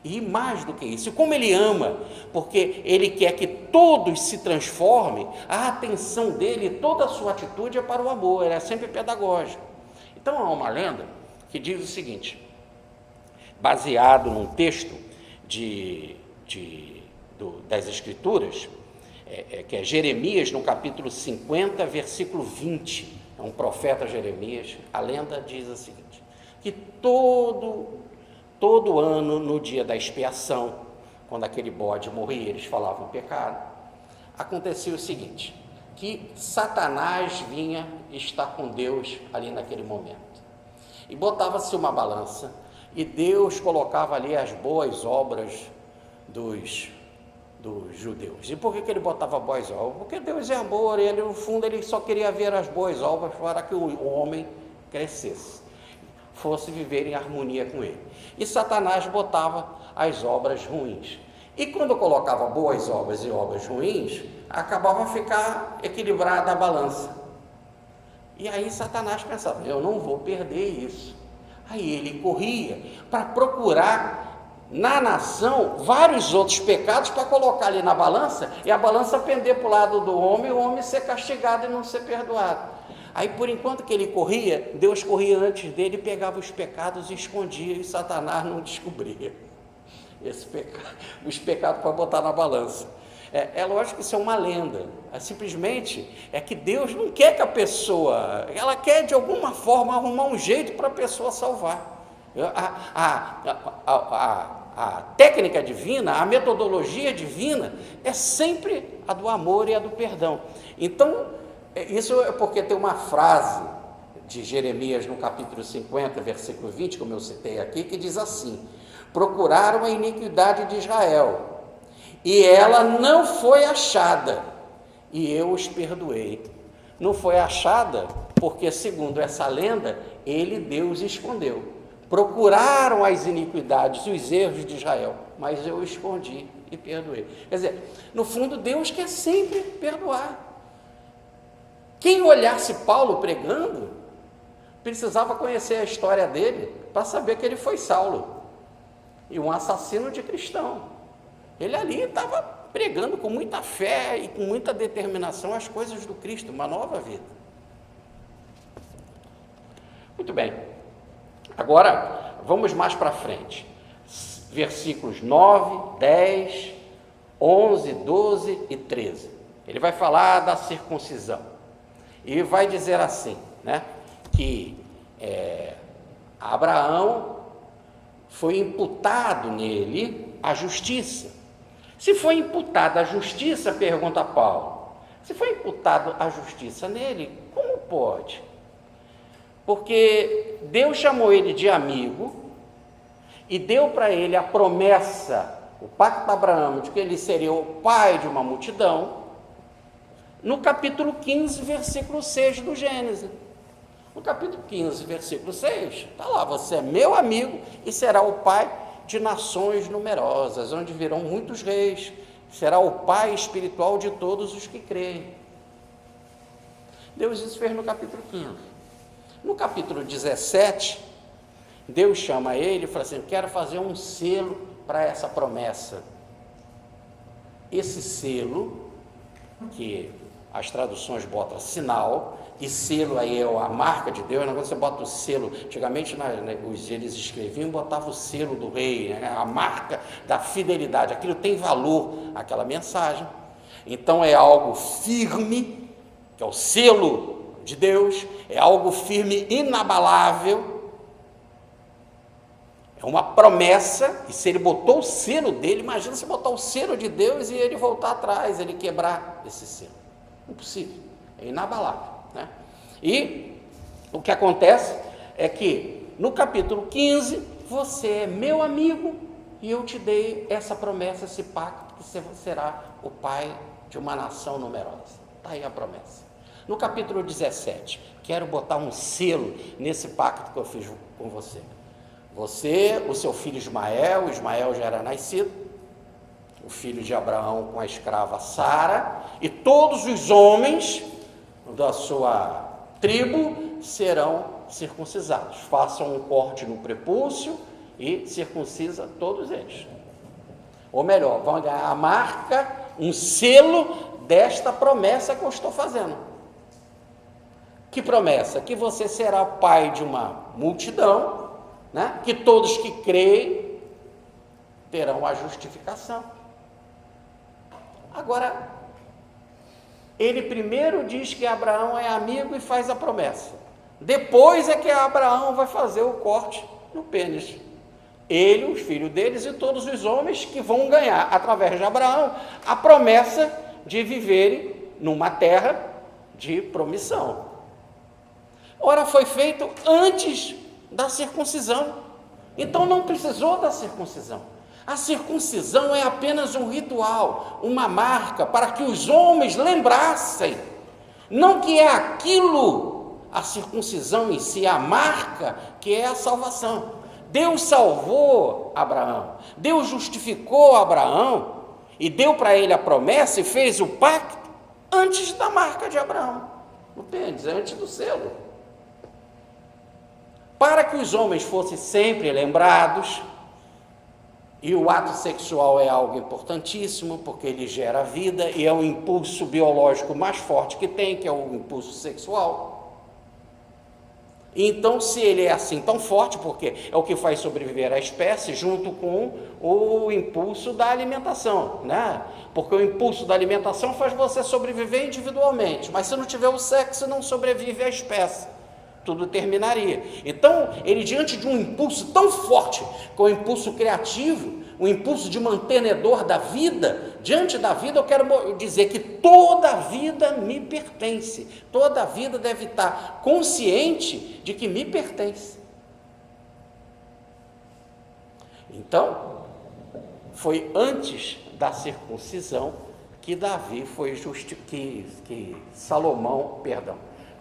E mais do que isso, como ele ama, porque ele quer que todos se transformem, a atenção dele, toda a sua atitude é para o amor, ele é sempre pedagógico. Então há uma lenda que diz o seguinte, baseado num texto das Escrituras, que é Jeremias, no capítulo 50, versículo 20, é um profeta Jeremias, a lenda diz o seguinte, que todo ano, no dia da expiação, quando aquele bode morria, eles falavam o pecado, acontecia o seguinte, que Satanás vinha estar com Deus ali naquele momento, e botava-se uma balança, e Deus colocava ali as boas obras dos judeus. E por que ele botava boas obras? Porque Deus é amor, ele no fundo ele só queria ver as boas obras para que o homem crescesse, fosse viver em harmonia com ele. E Satanás botava as obras ruins. E quando colocava boas obras e obras ruins, acabava a ficar equilibrada a balança. E aí Satanás pensava, eu não vou perder isso. Aí ele corria para procurar na nação vários outros pecados para colocar ali na balança, e a balança pender para o lado do homem, o homem ser castigado e não ser perdoado. Aí, por enquanto que ele corria, Deus corria antes dele, pegava os pecados e escondia, e Satanás não descobria os pecados para botar na balança. É lógico que isso é uma lenda, simplesmente é que Deus não quer que a pessoa, ela quer de alguma forma arrumar um jeito para a pessoa salvar. A técnica divina, a metodologia divina é sempre a do amor e a do perdão. Então, isso é porque tem uma frase de Jeremias no capítulo 50, versículo 20, como eu citei aqui, que diz assim, procuraram a iniquidade de Israel, e ela não foi achada, e eu os perdoei. Não foi achada porque, segundo essa lenda, Deus escondeu. Procuraram as iniquidades, os erros de Israel, mas eu escondi e perdoei. Quer dizer, no fundo, Deus quer sempre perdoar. Quem olhasse Paulo pregando, precisava conhecer a história dele para saber que ele foi Saulo, e um assassino de cristão. Ele ali estava pregando com muita fé e com muita determinação as coisas do Cristo, uma nova vida. Muito bem. Agora, vamos mais para frente. Versículos 9, 10, 11, 12 e 13. Ele vai falar da circuncisão. E vai dizer assim, né, que Abraão foi imputado nele a justiça. Se foi imputada a justiça, pergunta Paulo, se foi imputado a justiça nele, como pode? Porque Deus chamou ele de amigo e deu para ele a promessa, o pacto de Abraão, de que ele seria o pai de uma multidão, no capítulo 15, versículo 6 do Gênesis. No capítulo 15, versículo 6, está lá, você é meu amigo e será o pai de nações numerosas, onde virão muitos reis, será o pai espiritual de todos os que creem. Deus isso fez no capítulo 15. No capítulo 17, Deus chama ele e fala assim, quero fazer um selo para essa promessa. Esse selo, que as traduções botam sinal, e selo aí é a marca de Deus, quando você bota o selo, antigamente eles escreviam e botavam o selo do rei, né, a marca da fidelidade, aquilo tem valor, aquela mensagem. Então é algo firme, que é o selo de Deus, é algo firme, inabalável, É uma promessa, e se ele botou o selo dele, imagina se botar o selo de Deus e ele voltar atrás, ele quebrar esse selo. Impossível, é inabalável, né? E o que acontece é que no capítulo 15, você é meu amigo e eu te dei essa promessa, esse pacto, que você será o pai de uma nação numerosa. Está aí a promessa. No capítulo 17, quero botar um selo nesse pacto que eu fiz com você. Você, o seu filho Ismael já era nascido, o filho de Abraão com a escrava Sara, e todos os homens da sua tribo serão circuncisados. Façam um corte no prepúcio e circuncisa todos eles. Ou melhor, vão ganhar a marca, um selo desta promessa que eu estou fazendo. Que promessa? Que você será pai de uma multidão, né? Que todos que creem terão a justificação. Agora, ele primeiro diz que Abraão é amigo e faz a promessa. Depois é que Abraão vai fazer o corte no pênis. Ele, os filhos deles e todos os homens que vão ganhar, através de Abraão, a promessa de viverem numa terra de promissão. Ora, foi feito antes da circuncisão, então não precisou da circuncisão. A circuncisão é apenas um ritual, uma marca para que os homens lembrassem, não que é aquilo, a circuncisão em si, a marca que é a salvação. Deus salvou Abraão, Deus justificou Abraão e deu para ele a promessa e fez o pacto antes da marca de Abraão, no pênis, antes do selo. Para que os homens fossem sempre lembrados, e o ato sexual é algo importantíssimo, porque ele gera vida, e é o impulso biológico mais forte que tem, que é o impulso sexual. Então, se ele é assim tão forte, porque é o que faz sobreviver a espécie, junto com o impulso da alimentação, né? Porque o impulso da alimentação faz você sobreviver individualmente, mas se não tiver o sexo, não sobrevive a espécie. Tudo terminaria. Então, ele, diante de um impulso tão forte, que é o impulso criativo, o impulso de mantenedor da vida, diante da vida, eu quero dizer que toda a vida me pertence, toda a vida deve estar consciente de que me pertence. Então, foi antes da circuncisão que Davi foi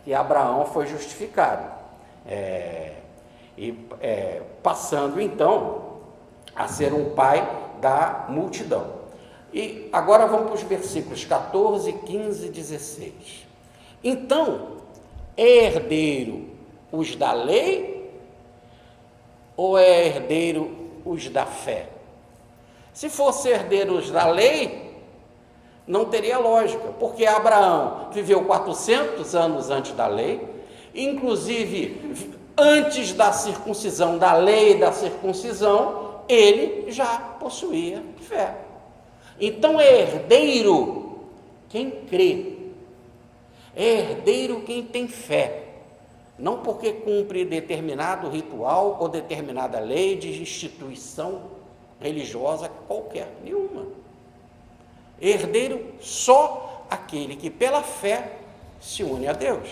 que Abraão foi justificado, passando então a ser um pai da multidão. E agora vamos para os versículos 14, 15 e 16. Então, é herdeiro os da lei ou é herdeiro os da fé? Se fosse herdeiros da lei, não teria lógica, porque Abraão viveu 400 anos antes da lei, inclusive antes da circuncisão, da lei da circuncisão, ele já possuía fé. Então é herdeiro quem crê, é herdeiro quem tem fé, não porque cumpre determinado ritual ou determinada lei de instituição religiosa qualquer, nenhuma. Herdeiro só aquele que pela fé se une a Deus.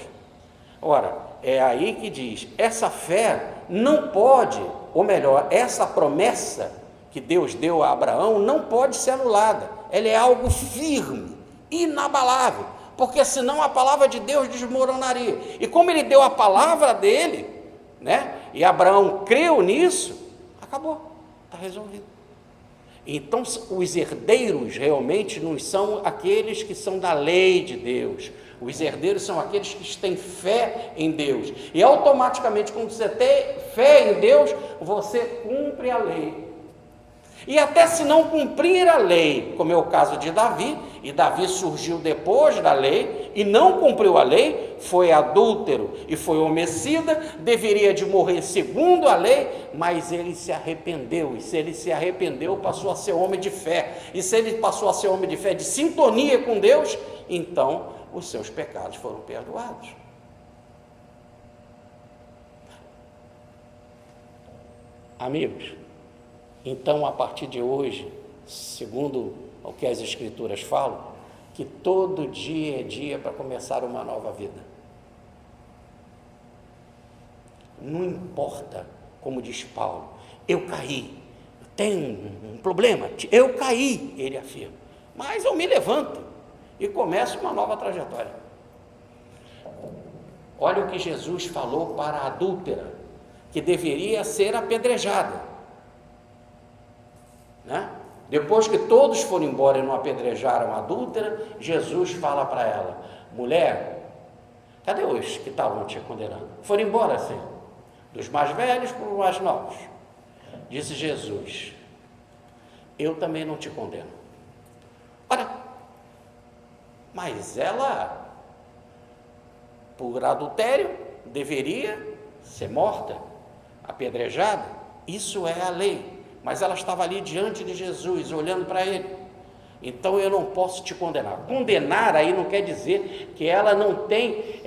Ora, é aí que diz, essa fé não pode, ou melhor, essa promessa que Deus deu a Abraão não pode ser anulada. Ela é algo firme, inabalável, porque senão a palavra de Deus desmoronaria. E como ele deu a palavra dele, né, e Abraão creu nisso, acabou, está resolvido. Então, os herdeiros realmente não são aqueles que são da lei de Deus. Os herdeiros são aqueles que têm fé em Deus. E automaticamente, quando você tem fé em Deus, você cumpre a lei. E até se não cumprir a lei, como é o caso de Davi, e Davi surgiu depois da lei, e não cumpriu a lei, foi adúltero e foi homicida, deveria de morrer segundo a lei, mas ele se arrependeu, e se ele se arrependeu, passou a ser homem de fé, e se ele passou a ser homem de fé, de sintonia com Deus, então os seus pecados foram perdoados. Amigos, então a partir de hoje, segundo o que as Escrituras falam, que todo dia é dia para começar uma nova vida. Não importa, como diz Paulo, eu caí, tenho um problema, eu caí, ele afirma, mas eu me levanto e começo uma nova trajetória. Olha o que Jesus falou para a adúltera, que deveria ser apedrejada, né? Depois que todos foram embora e não apedrejaram a adúltera, Jesus fala para ela: mulher, cadê os que estavam te condenando? Foram embora, sim, dos mais velhos para os mais novos. Disse Jesus: eu também não te condeno. Ora, mas ela, por adultério, deveria ser morta, apedrejada. Isso é a lei. Mas ela estava ali diante de Jesus, olhando para ele. Então eu não posso te condenar. Condenar aí não quer dizer que ela não tem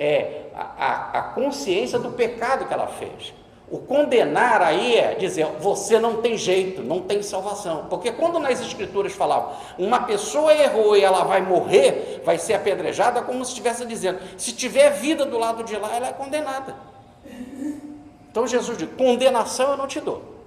a consciência do pecado que ela fez. O condenar aí é dizer, você não tem jeito, não tem salvação. Porque quando nas Escrituras falavam, uma pessoa errou e ela vai morrer, vai ser apedrejada, como se estivesse dizendo, se tiver vida do lado de lá, ela é condenada. Então Jesus diz, condenação eu não te dou.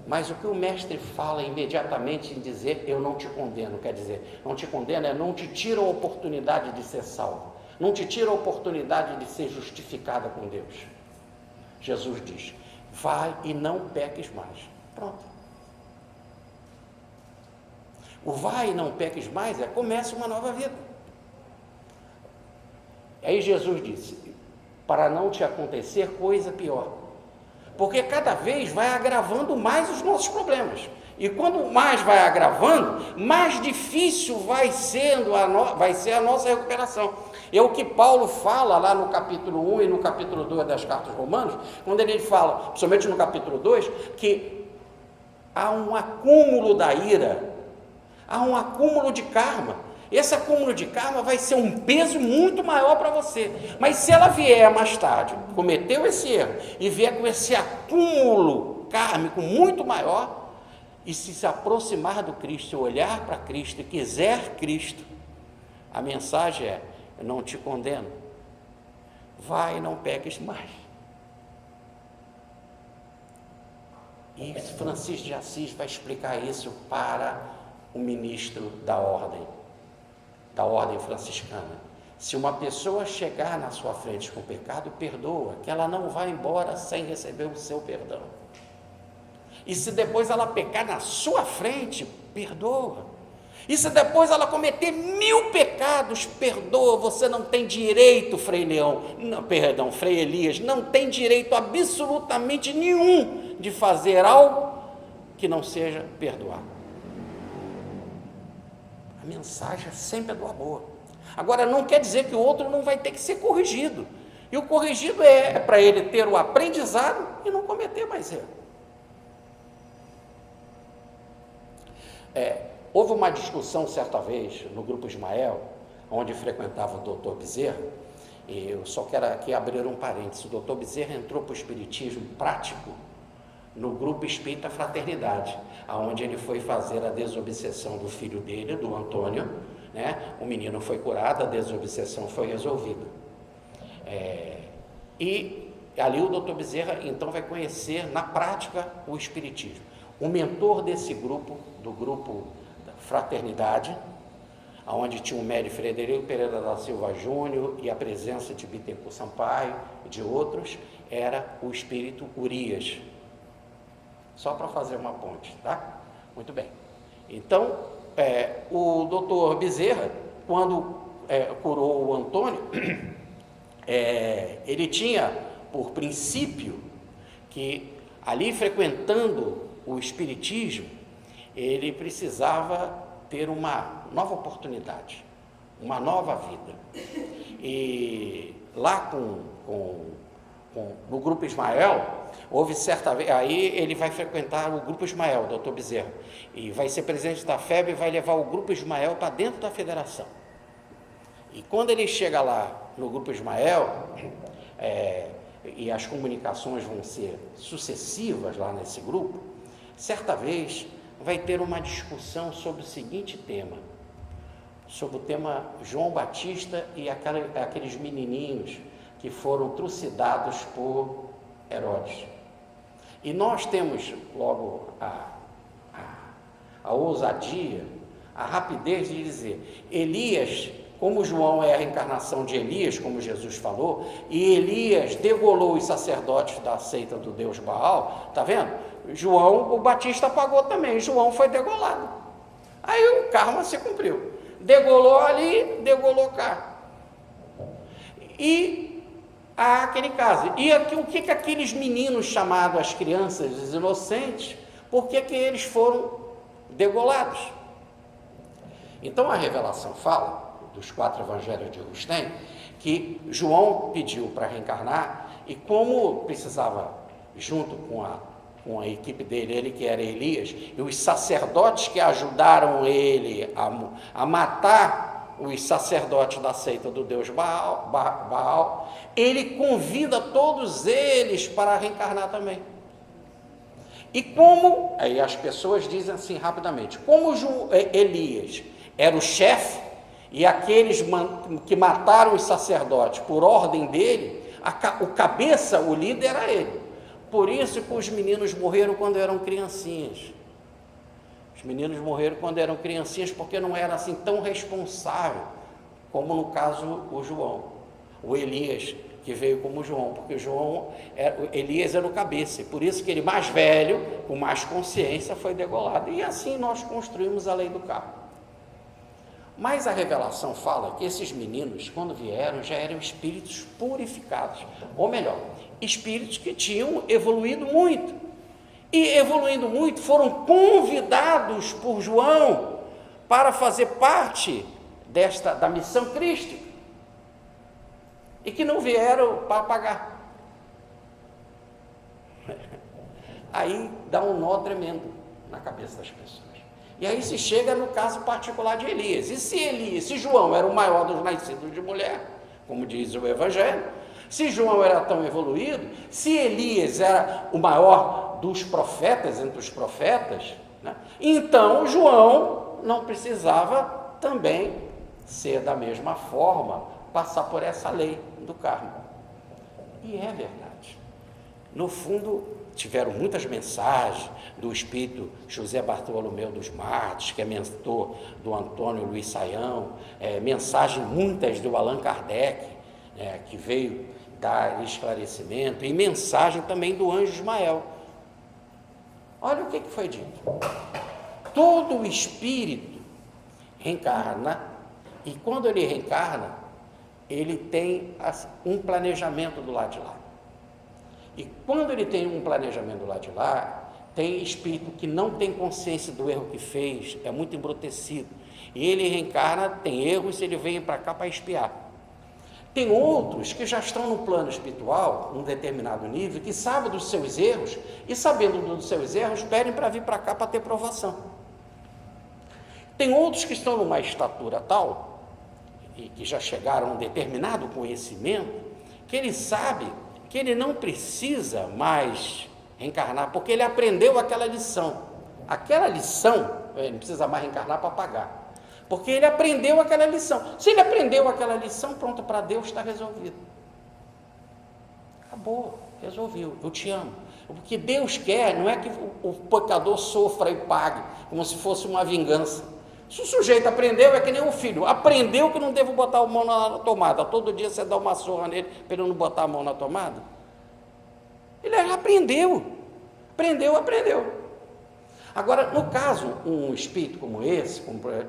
Mas o que o mestre fala imediatamente em dizer, eu não te condeno, quer dizer, não te condeno é não te tira a oportunidade de ser salvo, não te tira a oportunidade de ser justificada com Deus. Jesus diz, vai e não peques mais. Pronto. O vai e não peques mais começa uma nova vida. Aí Jesus disse, para não te acontecer coisa pior. Porque cada vez vai agravando mais os nossos problemas. E quando mais vai agravando, mais difícil vai ser a nossa recuperação. É o que Paulo fala lá no capítulo 1 e no capítulo 2 das cartas romanas, quando ele fala, principalmente no capítulo 2, que há um acúmulo da ira, há um acúmulo de karma. Esse acúmulo de karma vai ser um peso muito maior para você. Mas se ela vier mais tarde, cometeu esse erro, e vier com esse acúmulo kármico muito maior, e se aproximar do Cristo, olhar para Cristo e quiser Cristo, a mensagem é, eu não te condeno, vai e não peques mais. E Francisco de Assis vai explicar isso para o ministro da ordem franciscana. Se uma pessoa chegar na sua frente com pecado, perdoa, que ela não vai embora sem receber o seu perdão. E se depois ela pecar na sua frente, perdoa. E se depois ela cometer 1000 pecados, perdoa. Você não tem direito, Frei Elias, não tem direito absolutamente nenhum de fazer algo que não seja perdoar. A mensagem sempre é do amor. Agora, não quer dizer que o outro não vai ter que ser corrigido. E o corrigido é para ele ter o aprendizado e não cometer mais erro. Houve uma discussão certa vez no Grupo Ismael, onde frequentava o doutor Bezerra, e eu só quero aqui abrir um parênteses. O doutor Bezerra entrou para o espiritismo prático no Grupo Espírita Fraternidade, onde ele foi fazer a desobsessão do filho dele, do Antônio, né? O menino foi curado, a desobsessão foi resolvida. E ali o doutor Bezerra, então, vai conhecer na prática o espiritismo. O mentor desse grupo, do Grupo da Fraternidade, onde tinha o médium Frederico Pereira da Silva Júnior e a presença de Bittencourt Sampaio e de outros, era o espírito Urias. Só para fazer uma ponte, tá? Muito bem. Então, o doutor Bezerra, quando curou o Antônio, ele tinha por princípio que ali frequentando o espiritismo, ele precisava ter uma nova oportunidade, uma nova vida. E lá no Grupo Ismael, houve certa vez, aí ele vai frequentar o Grupo Ismael, doutor Bezerra, e vai ser presidente da FEB e vai levar o Grupo Ismael para dentro da federação. E quando ele chega lá no Grupo Ismael, e as comunicações vão ser sucessivas lá nesse grupo, certa vez vai ter uma discussão sobre o seguinte tema, sobre o tema João Batista e aqueles menininhos que foram trucidados por Herodes. E nós temos logo a ousadia, a rapidez de dizer, Elias, como João é a reencarnação de Elias, como Jesus falou, e Elias degolou os sacerdotes da seita do Deus Baal, está vendo? João, o Batista pagou também, João foi degolado. Aí o karma se cumpriu. Degolou ali, degolou cá. E há aquele caso. E aqui, o que aqueles meninos chamados as crianças, os inocentes, por que eles foram degolados? Então a revelação fala, dos 4 evangelhos de Rustem, que João pediu para reencarnar e como precisava, junto com a equipe dele, ele que era Elias, e os sacerdotes que ajudaram ele a matar os sacerdotes da seita do Deus Baal, ele convida todos eles para reencarnar também. E como, aí as pessoas dizem assim rapidamente, como Elias era o chefe, e aqueles que mataram os sacerdotes por ordem dele, o cabeça, o líder era ele. Por isso que os meninos morreram quando eram criancinhas. Os meninos morreram quando eram criancinhas porque não era assim tão responsável como no caso o João, o Elias, que veio como João, porque Elias era o cabeça, e por isso que ele mais velho, com mais consciência, foi degolado. E assim nós construímos a lei do karma. Mas a revelação fala que esses meninos, quando vieram, já eram espíritos purificados, ou melhor, espíritos que tinham evoluído muito, e evoluindo muito, foram convidados por João para fazer parte da missão crística, e que não vieram para pagar. Aí dá um nó tremendo na cabeça das pessoas. E aí se chega no caso particular de Elias. E se João era o maior dos nascidos de mulher, como diz o Evangelho, se João era tão evoluído, se Elias era o maior dos profetas, entre os profetas, né, então João não precisava também ser da mesma forma, passar por essa lei do karma. E é verdade. No fundo, tiveram muitas mensagens do espírito José Bartolomeu dos Matos, que é mentor do Antônio Luiz Saião, mensagens muitas do Allan Kardec, que veio dar esclarecimento, e mensagem também do Anjo Ismael. Olha o que foi dito. Todo espírito reencarna, e quando ele reencarna, ele tem um planejamento do lado de lá. E quando ele tem um planejamento do lado de lá, tem espírito que não tem consciência do erro que fez, é muito embrutecido. E ele reencarna, tem erros, ele vem para cá para expiar. Tem outros que já estão no plano espiritual, num determinado nível, que sabem dos seus erros, e sabendo dos seus erros, pedem para vir para cá para ter provação. Tem outros que estão numa estatura tal, e que já chegaram a um determinado conhecimento, que ele sabe que ele não precisa mais reencarnar, porque ele aprendeu aquela lição. Aquela lição, ele não precisa mais reencarnar para pagar, porque ele aprendeu aquela lição. Se ele aprendeu aquela lição, pronto, para Deus está resolvido. Acabou, resolveu, eu te amo. O que Deus quer não é que o pecador sofra e pague, como se fosse uma vingança. Se o sujeito aprendeu, é que nem um filho, aprendeu que não devo botar a mão na tomada, todo dia você dá uma surra nele para ele não botar a mão na tomada. Ele aprendeu. Agora, no caso, um espírito como esse,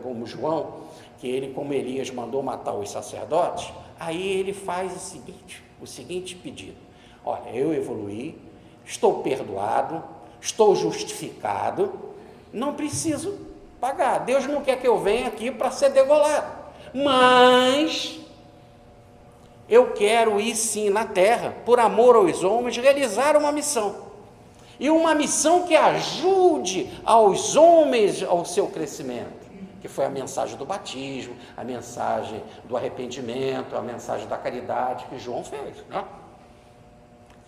como João, que ele, como Elias, mandou matar os sacerdotes, aí ele faz o seguinte pedido: olha, eu evoluí, estou perdoado, estou justificado, não preciso pagar. Deus não quer que eu venha aqui para ser degolado, mas eu quero ir sim na terra, por amor aos homens, realizar uma missão. E uma missão que ajude aos homens ao seu crescimento, que foi a mensagem do batismo, a mensagem do arrependimento, a mensagem da caridade que João fez, né?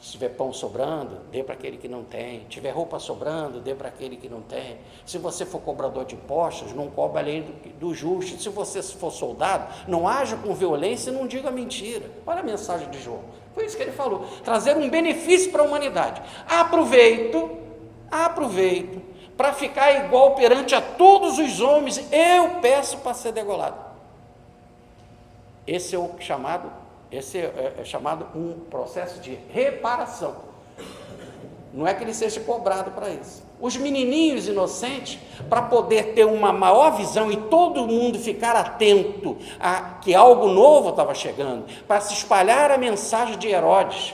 Se tiver pão sobrando, dê para aquele que não tem. Se tiver roupa sobrando, dê para aquele que não tem. Se você for cobrador de impostos, não cobre além do justo. Se você for soldado, não haja com violência e não diga mentira. Olha a mensagem de João. Foi isso que ele falou. Trazer um benefício para a humanidade. Aproveito para ficar igual perante a todos os homens. Eu peço para ser degolado. Esse é chamado um processo de reparação. Não é que ele seja cobrado para isso. Os menininhos inocentes, para poder ter uma maior visão e todo mundo ficar atento a que algo novo estava chegando, para se espalhar a mensagem de Herodes,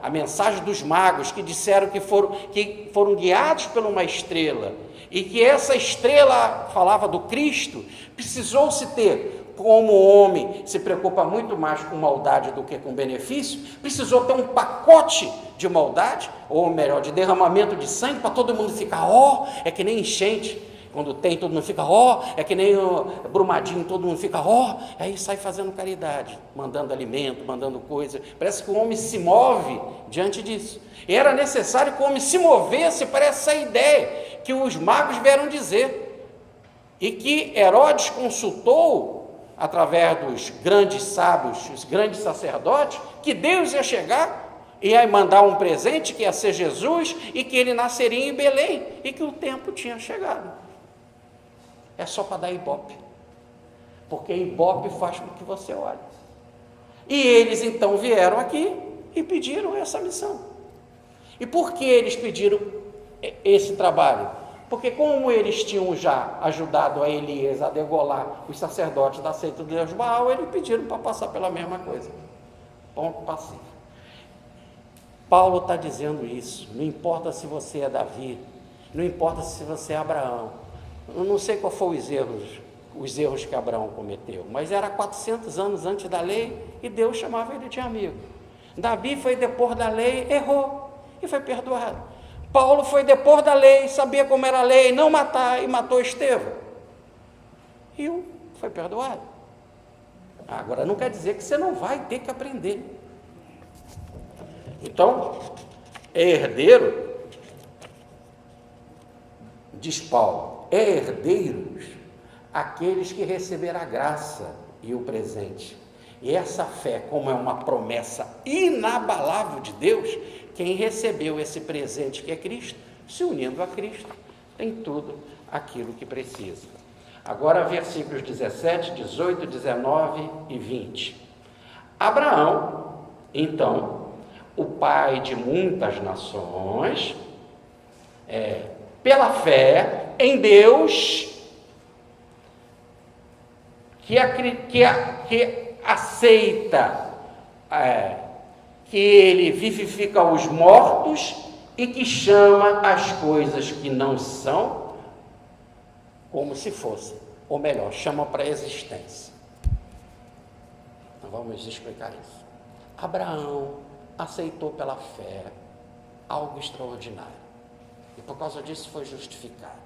a mensagem dos magos que disseram que foram guiados por uma estrela, e que essa estrela falava do Cristo. Precisou-se ter, como o homem se preocupa muito mais com maldade do que com benefício, precisou ter um pacote de maldade, ou melhor, de derramamento de sangue, para todo mundo ficar, é que nem enchente, quando tem todo mundo fica, é que nem Brumadinho, todo mundo fica, aí sai fazendo caridade, mandando alimento, mandando coisa, parece que o homem se move diante disso, e era necessário que o homem se movesse para essa ideia, que os magos vieram dizer, e que Herodes consultou, através dos grandes sábios, os grandes sacerdotes, que Deus ia chegar, ia mandar um presente, que ia ser Jesus, e que ele nasceria em Belém, e que o tempo tinha chegado. É só para dar ibope, porque ibope faz com que você olhe. E eles então vieram aqui e pediram essa missão. E por que eles pediram esse trabalho? Porque como eles tinham já ajudado a Elias a degolar os sacerdotes da seita do Deus Baal, eles pediram para passar pela mesma coisa. Ponto passivo. Paulo está dizendo isso. Não importa se você é Davi, não importa se você é Abraão. Eu não sei qual foram os erros que Abraão cometeu, mas era 400 anos antes da lei e Deus chamava ele de amigo. Davi foi depois da lei, errou e foi perdoado. Paulo foi depois da lei, sabia como era a lei, não matar, e matou Estevão. E foi perdoado. Agora, não quer dizer que você não vai ter que aprender. Então, herdeiro, diz Paulo, herdeiros aqueles que receberam a graça e o presente. E essa fé, como é uma promessa inabalável de Deus, quem recebeu esse presente que é Cristo, se unindo a Cristo, tem tudo aquilo que precisa. Agora, versículos 17, 18, 19 e 20. Abraão, então, o pai de muitas nações, pela fé em Deus, que aceita que ele vivifica os mortos e que chama as coisas que não são como se fossem, ou melhor, chama para a existência. Então vamos explicar isso. Abraão aceitou pela fé algo extraordinário e por causa disso foi justificado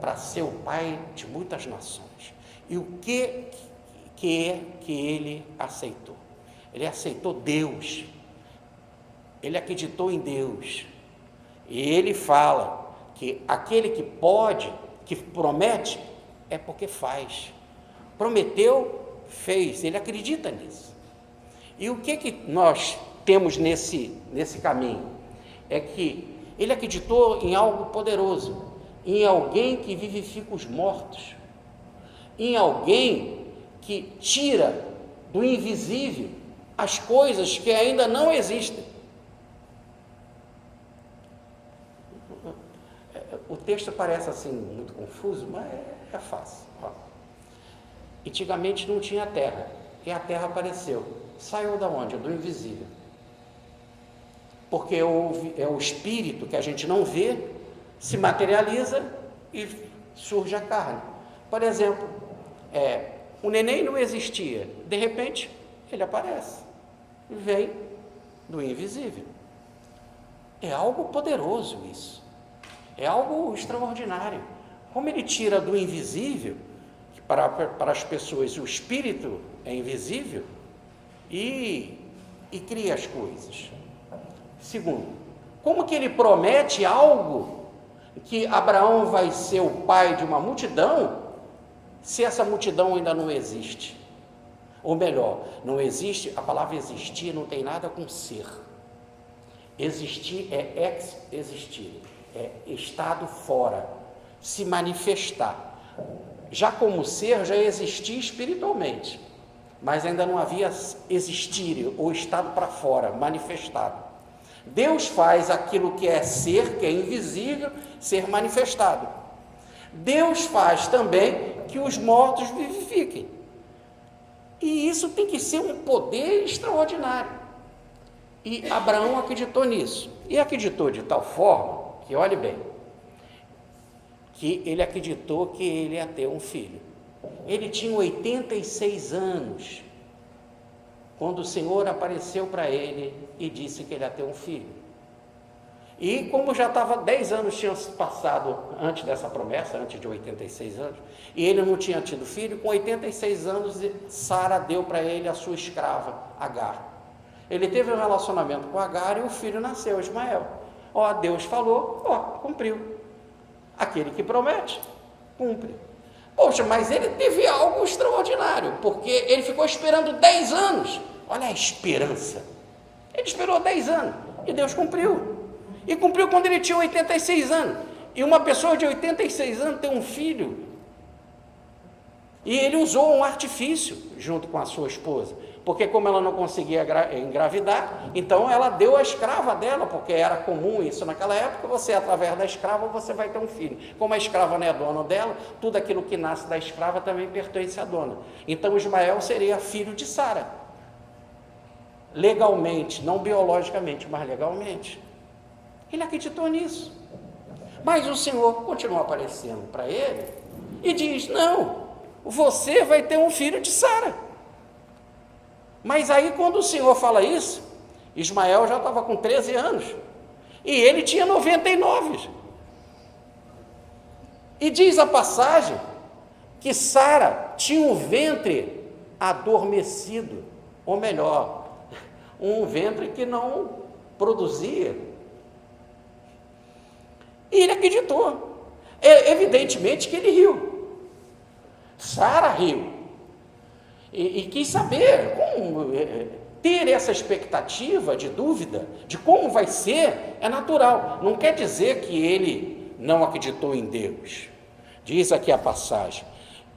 para ser o pai de muitas nações. E o que ele aceitou? Ele aceitou Deus, ele acreditou em Deus, e ele fala que aquele que pode, que promete, é porque faz. Prometeu, fez, ele acredita nisso. E o que nós temos nesse caminho? É que ele acreditou em algo poderoso, em alguém que vivifica os mortos, em alguém que tira do invisível as coisas que ainda não existem. O texto parece assim muito confuso, mas é fácil. Antigamente não tinha terra, e a terra apareceu. Saiu da onde? Do invisível. Porque é o espírito que a gente não vê, se materializa e surge a carne. Por exemplo, o neném não existia, de repente ele aparece. Vem do invisível. É algo poderoso isso. É algo extraordinário. Como ele tira do invisível, que para as pessoas o espírito é invisível, e e cria as coisas. Segundo, como que ele promete algo que Abraão vai ser o pai de uma multidão, se essa multidão ainda não existe? Ou melhor, não existe, a palavra existir não tem nada com ser. Existir é ex-existir, é estado fora, se manifestar. Já como ser, já existia espiritualmente, mas ainda não havia existir, ou estado para fora, manifestado. Deus faz aquilo que é ser, que é invisível, ser manifestado. Deus faz também que os mortos vivifiquem. E isso tem que ser um poder extraordinário. E Abraão acreditou nisso. E acreditou de tal forma, que olhe bem, que ele acreditou que ele ia ter um filho. Ele tinha 86 anos, quando o Senhor apareceu para ele e disse que ele ia ter um filho. E como já estava 10 anos, tinham passado antes dessa promessa, antes de 86 anos, e ele não tinha tido filho, com 86 anos, Sara deu para ele a sua escrava, Agar. Ele teve um relacionamento com Agar e o filho nasceu, Ismael. Deus falou, cumpriu. Aquele que promete, cumpre. Poxa, mas ele teve algo extraordinário, porque ele ficou esperando 10 anos. Olha a esperança. Ele esperou 10 anos e Deus cumpriu. E cumpriu quando ele tinha 86 anos. E uma pessoa de 86 anos tem um filho. E ele usou um artifício junto com a sua esposa. Porque como ela não conseguia engravidar, então ela deu a escrava dela, porque era comum isso naquela época, você através da escrava você vai ter um filho. Como a escrava não é dona dela, tudo aquilo que nasce da escrava também pertence à dona. Então Ismael seria filho de Sara. Legalmente, não biologicamente, mas legalmente. Ele acreditou nisso. Mas o Senhor continua aparecendo para ele e diz, não, você vai ter um filho de Sara. Mas aí quando o Senhor fala isso, Ismael já estava com 13 anos, e ele tinha 99. E diz a passagem que Sara tinha um ventre adormecido, ou melhor, um ventre que não produzia. E ele acreditou. Evidentemente que ele riu. Sara riu. E quis saber, como ter essa expectativa de dúvida, de como vai ser, é natural. Não quer dizer que ele não acreditou em Deus. Diz aqui a passagem,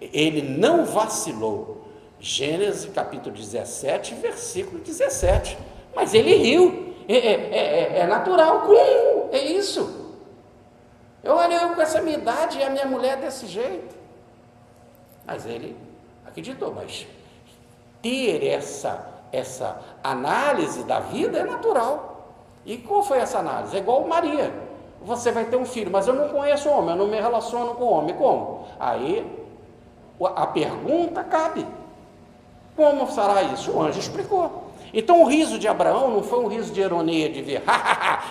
ele não vacilou. Gênesis capítulo 17, versículo 17. Mas ele riu. É natural. Como? É isso. Eu com essa minha idade e a minha mulher desse jeito. Mas ele acreditou, mas ter essa análise da vida é natural. E qual foi essa análise? É igual Maria. Você vai ter um filho, mas eu não conheço o homem, eu não me relaciono com o homem. Como? Aí a pergunta cabe. Como será isso? O anjo explicou. Então o riso de Abraão não foi um riso de ironia, de ver,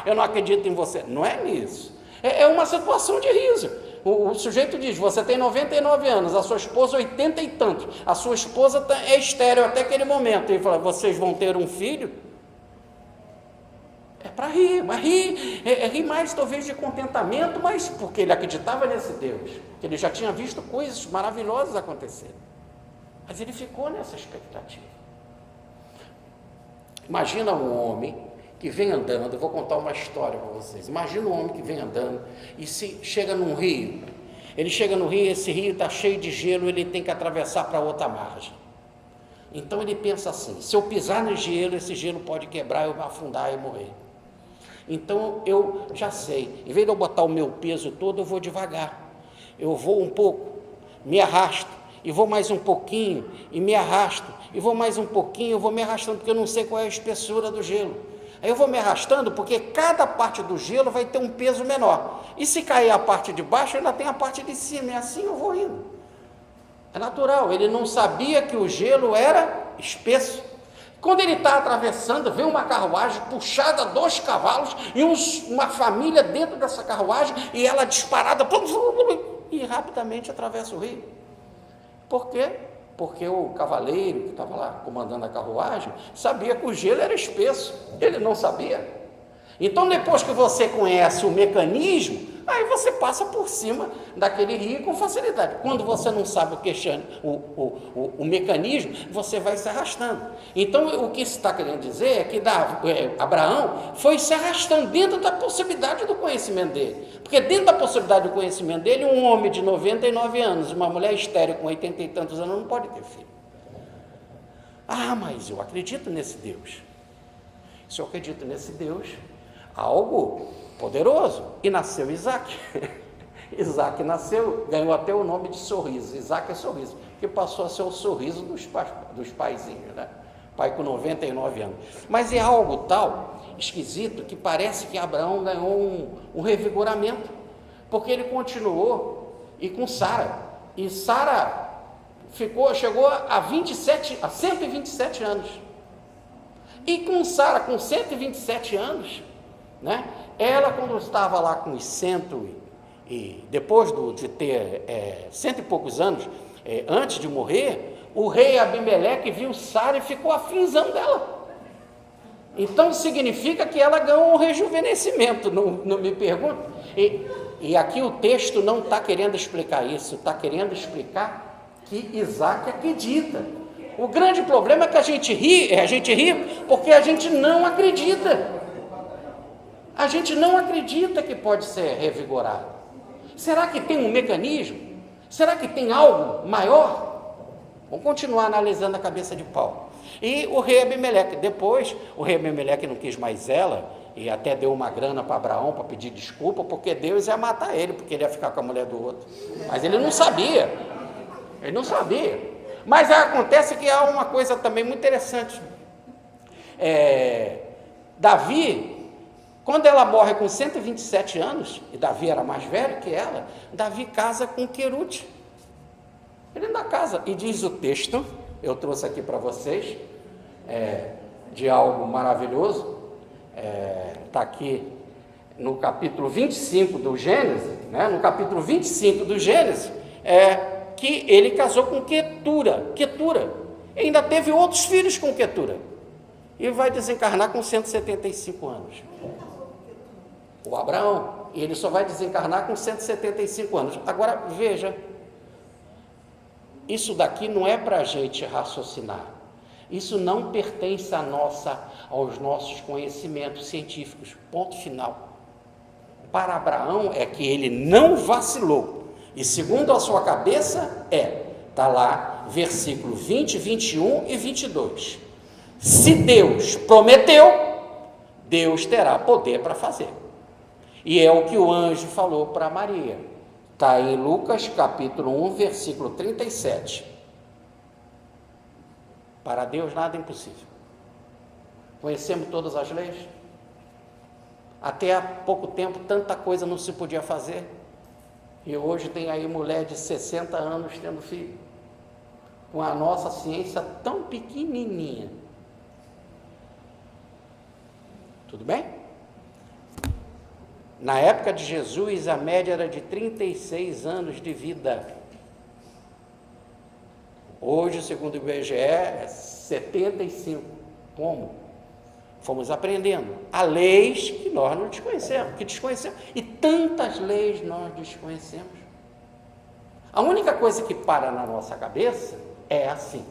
eu não acredito em você. Não é nisso. É uma situação de riso. O sujeito diz, você tem 99 anos, a sua esposa 80 e tantos, a sua esposa é estéril até aquele momento, ele fala, vocês vão ter um filho? É para rir, mas rir mais talvez de contentamento, mas porque ele acreditava nesse Deus, que ele já tinha visto coisas maravilhosas acontecerem, mas ele ficou nessa expectativa. Imagina um homem que vem andando, eu vou contar uma história para vocês. Imagina um homem que vem andando e chega num rio. Ele chega no rio, esse rio está cheio de gelo, ele tem que atravessar para outra margem. Então ele pensa assim, se eu pisar no gelo, esse gelo pode quebrar, eu vou afundar e morrer. Então eu já sei, em vez de eu botar o meu peso todo, eu vou devagar. Eu vou um pouco, me arrasto, e vou mais um pouquinho, e me arrasto, e vou mais um pouquinho, eu vou me arrastando, porque eu não sei qual é a espessura do gelo. Aí eu vou me arrastando, porque cada parte do gelo vai ter um peso menor. E se cair a parte de baixo, ainda tem a parte de cima, e assim eu vou indo. É natural, ele não sabia que o gelo era espesso. Quando ele está atravessando, vê uma carruagem puxada, 2 cavalos, e uma família dentro dessa carruagem, e ela disparada, e rapidamente atravessa o rio. Por quê? porque o cavaleiro que estava lá comandando a carruagem sabia que o gelo era espesso, ele não sabia. Então, depois que você conhece o mecanismo, aí você passa por cima daquele rio com facilidade. Quando você não sabe o mecanismo, você vai se arrastando. Então, o que isso está querendo dizer é que Abraão foi se arrastando dentro da possibilidade do conhecimento dele. Porque dentro da possibilidade do conhecimento dele, um homem de 99 anos, uma mulher estéril com 80 e tantos anos, não pode ter filho. Ah, mas eu acredito nesse Deus. Se eu acredito nesse Deus, algo poderoso. E nasceu Isaac. Isaac nasceu, ganhou até o nome de sorriso. Isaac é sorriso, que passou a ser o sorriso dos paizinhos, né? Pai com 99 anos. Mas é algo tal esquisito que parece que Abraão ganhou um revigoramento, porque ele continuou e com Sara. E Sara chegou a 127 anos. E com Sara, com 127 anos, né? Ela, quando estava lá com os depois de ter 100 e poucos anos, antes de morrer, o rei Abimeleque viu Sara e ficou afinzão dela. Então significa que ela ganhou um rejuvenescimento, não me pergunto. E aqui o texto não está querendo explicar isso, está querendo explicar que Isaac acredita. O grande problema é que a gente ri porque a gente não acredita. A gente não acredita que pode ser revigorado. Será que tem um mecanismo? Será que tem algo maior? Vamos continuar analisando a cabeça de Paulo. E o rei Abimeleque, depois, o rei Abimeleque não quis mais ela, e até deu uma grana para Abraão para pedir desculpa, porque Deus ia matar ele, porque ele ia ficar com a mulher do outro. Mas ele não sabia. Ele não sabia. Mas acontece que há uma coisa também muito interessante. Davi, quando ela morre com 127 anos, e Davi era mais velho que ela, Davi casa com Querute. Ele ainda casa, e diz o texto, eu trouxe aqui para vocês, de algo maravilhoso, está aqui no capítulo 25 do Gênesis, né? No capítulo 25 do Gênesis, que ele casou com Quetura, e ainda teve outros filhos com Quetura, e vai desencarnar com 175 anos. O Abraão, e ele só vai desencarnar com 175 anos. Agora, veja, isso daqui não é para a gente raciocinar, isso não pertence aos nossos conhecimentos científicos, ponto final. Para Abraão é que ele não vacilou, e segundo a sua cabeça está lá, versículo 20, 21 e 22, se Deus prometeu, Deus terá poder para fazer. E é o que o anjo falou para Maria. Está em Lucas capítulo 1, versículo 37. Para Deus nada é impossível. Conhecemos todas as leis. Até há pouco tempo tanta coisa não se podia fazer. E hoje tem aí mulher de 60 anos tendo filho. Com a nossa ciência tão pequenininha. Tudo bem? Na época de Jesus, a média era de 36 anos de vida. Hoje, segundo o IBGE, é 75. Como? Fomos aprendendo. Há leis que nós não desconhecemos, e tantas leis nós desconhecemos. A única coisa que para na nossa cabeça é assim.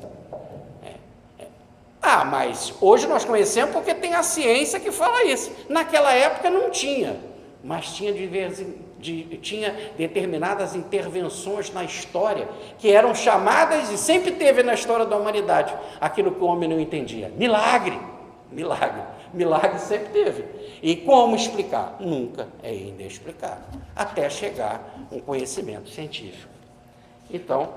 Mas hoje nós conhecemos porque tem a ciência que fala isso. Naquela época não tinha. Mas tinha determinadas intervenções na história que eram chamadas, e sempre teve na história da humanidade, aquilo que o homem não entendia. Milagre sempre teve. E como explicar? Nunca é inexplicável, até chegar um conhecimento científico. Então,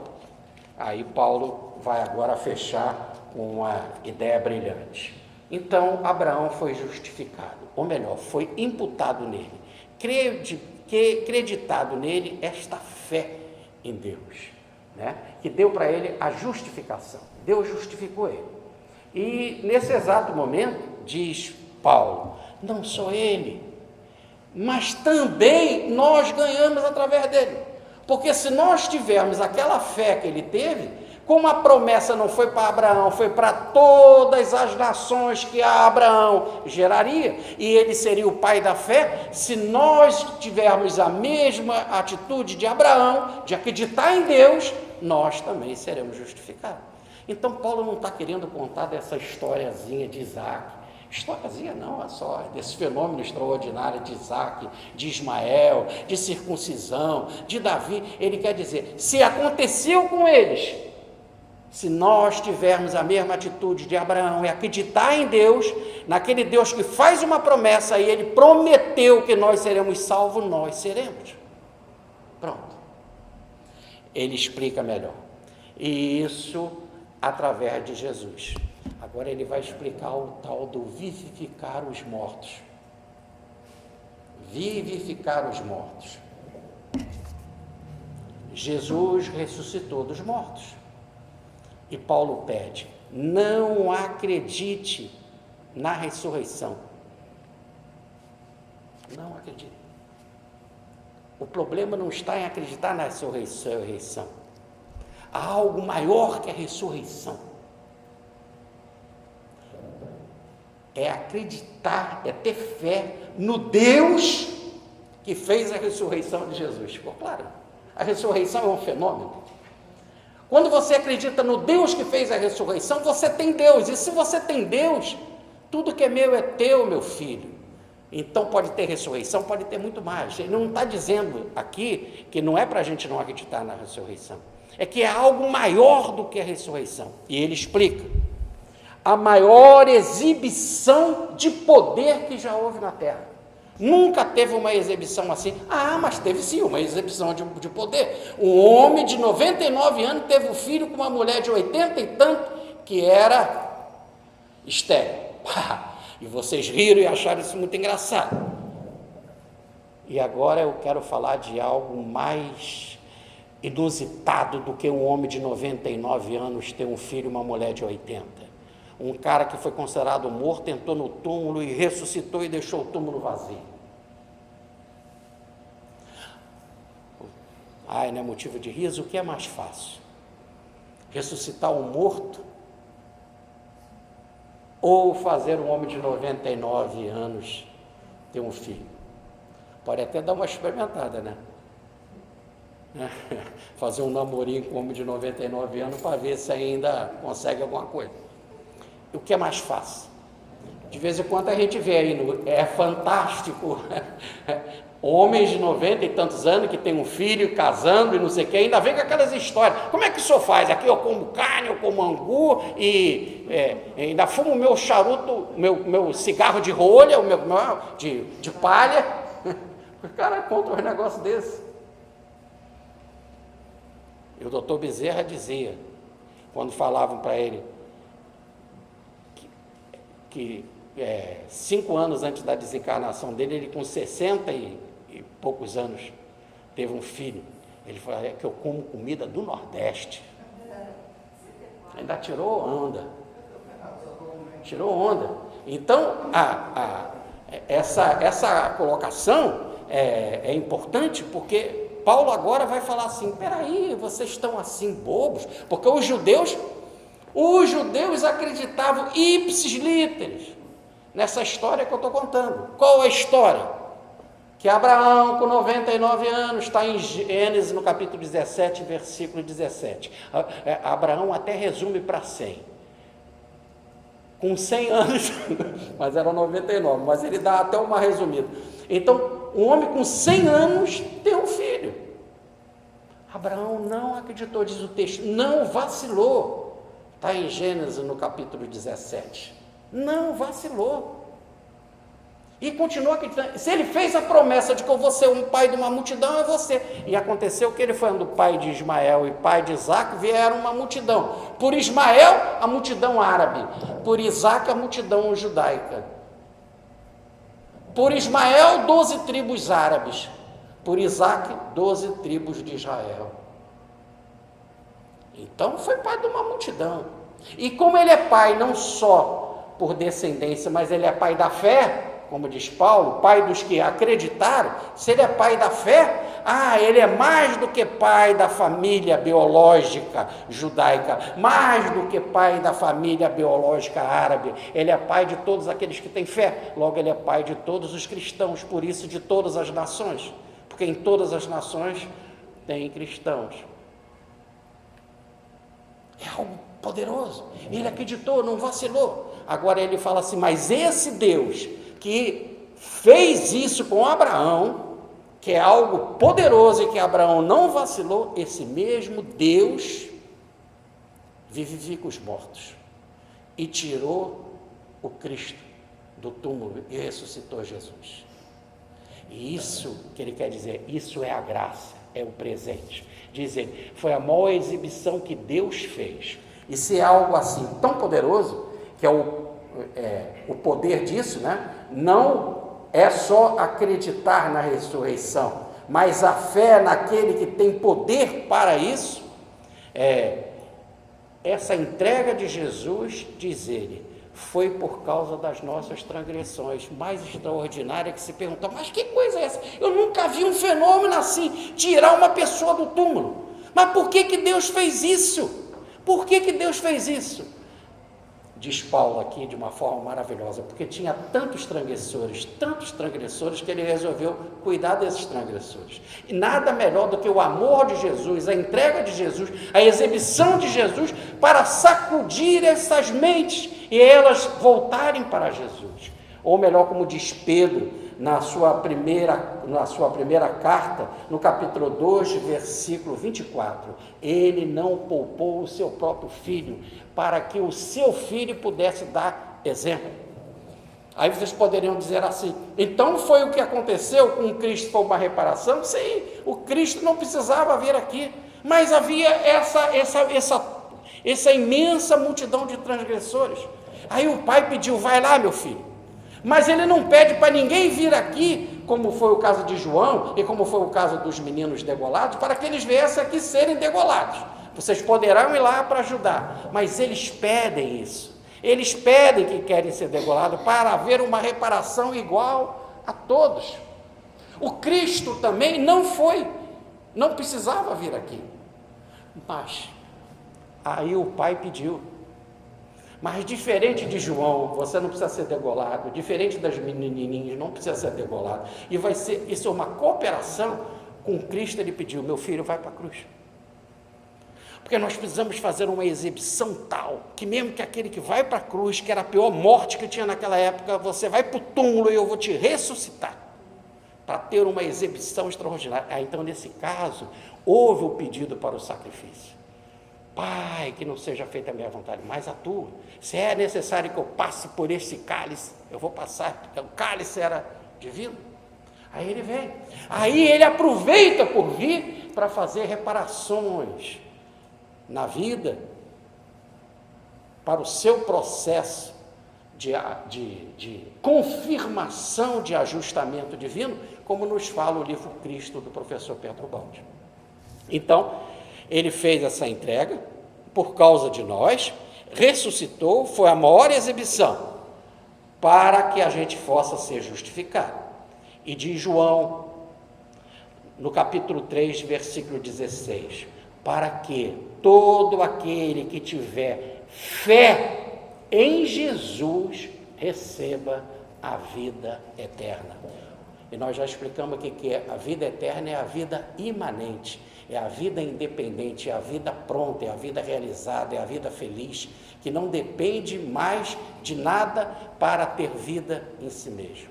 aí Paulo vai agora fechar com uma ideia brilhante. Então, Abraão foi justificado, ou melhor, foi imputado nele, acreditado nele esta fé em Deus, né? Que deu para ele a justificação. Deus justificou ele. E nesse exato momento, diz Paulo, não só ele, mas também nós ganhamos através dele. Porque se nós tivermos aquela fé que ele teve, Como a promessa não foi para Abraão, foi para todas as nações que Abraão geraria, e ele seria o pai da fé, se nós tivermos a mesma atitude de Abraão, de acreditar em Deus, nós também seremos justificados. Então Paulo não está querendo contar dessa historiazinha de Isaac, historiazinha não, é só desse fenômeno extraordinário de Isaac, de Ismael, de circuncisão, de Davi. Ele quer dizer, se aconteceu com eles, se nós tivermos a mesma atitude de Abraão e acreditar em Deus, naquele Deus que faz uma promessa e ele prometeu que nós seremos salvos, nós seremos. Pronto. Ele explica melhor. E isso através de Jesus. Agora ele vai explicar o tal do vivificar os mortos. Vivificar os mortos. Jesus ressuscitou dos mortos. E Paulo pede, não acredite na ressurreição. Não acredite. O problema não está em acreditar na ressurreição. Há algo maior que a ressurreição. É acreditar, é ter fé no Deus que fez a ressurreição de Jesus. Ficou claro? A ressurreição é um fenômeno. Quando você acredita no Deus que fez a ressurreição, você tem Deus. E se você tem Deus, tudo que é meu é teu, meu filho. Então pode ter ressurreição, pode ter muito mais. Ele não está dizendo aqui que não é para a gente não acreditar na ressurreição. É que é algo maior do que a ressurreição. E ele explica. A maior exibição de poder que já houve na Terra. Nunca teve uma exibição assim. Mas teve sim uma exibição de poder. Um homem de 99 anos teve um filho com uma mulher de 80 e tanto, que era estéril. E vocês riram e acharam isso muito engraçado. E agora eu quero falar de algo mais inusitado do que um homem de 99 anos ter um filho e uma mulher de 80. Um cara que foi considerado morto, entrou no túmulo e ressuscitou e deixou o túmulo vazio. Não é motivo de riso? O que é mais fácil? Ressuscitar um morto? Ou fazer um homem de 99 anos ter um filho? Pode até dar uma experimentada, né? Fazer um namorinho com um homem de 99 anos para ver se ainda consegue alguma coisa. O que é mais fácil? De vez em quando a gente vê aí, é fantástico, homens de 90 e tantos anos que tem um filho casando e não sei o que, ainda vem com aquelas histórias. Como é que o senhor faz? Aqui eu como carne, eu como angu e ainda fumo o meu charuto, meu cigarro de rolha, o meu de palha. O cara conta um negócio desse. E o doutor Bezerra dizia, quando falavam para ele, que 5 anos antes da desencarnação dele, ele com 60 e poucos anos, teve um filho. Ele falou, que eu como comida do Nordeste. Ainda tirou onda. Então, essa colocação é importante, porque Paulo agora vai falar assim, peraí, vocês estão assim bobos, porque os judeus acreditavam ipsis literis nessa história que eu estou contando. Qual é a história? Que Abraão, com 99 anos, está em Gênesis, no capítulo 17, versículo 17. Abraão até resume para 100. Com 100 anos, mas era 99, mas ele dá até uma resumida. Então, um homem com 100 anos tem um filho. Abraão não acreditou, diz o texto, não vacilou. Está em Gênesis, no capítulo 17. Não vacilou. E continua acreditando. Se ele fez a promessa de que eu vou ser um pai de uma multidão, é você. E aconteceu que ele foi o pai de Ismael e pai de Isaac, vieram uma multidão. Por Ismael, a multidão árabe. Por Isaac, a multidão judaica. Por Ismael, 12 tribos árabes. Por Isaac, 12 tribos de Israel. Então, foi pai de uma multidão. E como ele é pai não só por descendência, mas ele é pai da fé, como diz Paulo, pai dos que acreditaram, se ele é pai da fé, ele é mais do que pai da família biológica judaica, mais do que pai da família biológica árabe, ele é pai de todos aqueles que têm fé, logo ele é pai de todos os cristãos, por isso de todas as nações, porque em todas as nações tem cristãos. É algo poderoso, ele acreditou, não vacilou. Agora ele fala assim, mas esse Deus que fez isso com Abraão, que é algo poderoso e que Abraão não vacilou, esse mesmo Deus vivifica os mortos e tirou o Cristo do túmulo e ressuscitou Jesus. E isso que ele quer dizer, isso é a graça, é o presente. Diz ele, foi a maior exibição que Deus fez. E se é algo assim tão poderoso, que é o poder disso, né? Não é só acreditar na ressurreição, mas a fé naquele que tem poder para isso, essa entrega de Jesus, diz ele, foi por causa das nossas transgressões. Mais extraordinária que se pergunta, mas que coisa é essa? Eu nunca vi um fenômeno assim, tirar uma pessoa do túmulo. Mas por que Deus fez isso? Por que Deus fez isso? Diz Paulo aqui de uma forma maravilhosa, porque tinha tantos transgressores, que ele resolveu cuidar desses transgressores. E nada melhor do que o amor de Jesus, a entrega de Jesus, a exibição de Jesus, para sacudir essas mentes e elas voltarem para Jesus. Ou melhor, como diz Pedro, na sua primeira carta, no capítulo 2, versículo 24, ele não poupou o seu próprio filho, para que o seu filho pudesse dar exemplo. Aí vocês poderiam dizer assim, então foi o que aconteceu com Cristo, foi uma reparação? Sim, o Cristo não precisava vir aqui, mas havia essa imensa multidão de transgressores. Aí o pai pediu, vai lá meu filho, mas ele não pede para ninguém vir aqui, como foi o caso de João, e como foi o caso dos meninos degolados, para que eles viessem aqui serem degolados. Vocês poderão ir lá para ajudar, mas eles pedem isso. Eles pedem que querem ser degolados para haver uma reparação igual a todos. O Cristo também não precisava vir aqui. Mas aí o pai pediu. Mas diferente de João, você não precisa ser degolado, diferente das menininhas, não precisa ser degolado. E isso é uma cooperação com Cristo. Ele pediu, meu filho, vai para a cruz. Porque nós precisamos fazer uma exibição tal, que mesmo que aquele que vai para a cruz, que era a pior morte que tinha naquela época, você vai para o túmulo e eu vou te ressuscitar, para ter uma exibição extraordinária. Então, nesse caso, houve o pedido para o sacrifício. Pai, que não seja feita a minha vontade, mas a tua. Se é necessário que eu passe por esse cálice, eu vou passar, porque o cálice era divino. Aí ele vem. Aí ele aproveita por vir para fazer reparações na vida, para o seu processo de confirmação de ajustamento divino, como nos fala o livro Cristo, do professor Pedro Baldi. Então, ele fez essa entrega por causa de nós, ressuscitou, foi a maior exibição para que a gente possa ser justificado. E diz João, no capítulo 3, versículo 16, para que todo aquele que tiver fé em Jesus receba a vida eterna. E nós já explicamos aqui que a vida eterna é a vida imanente, é a vida independente, é a vida pronta, é a vida realizada, é a vida feliz, que não depende mais de nada para ter vida em si mesmo.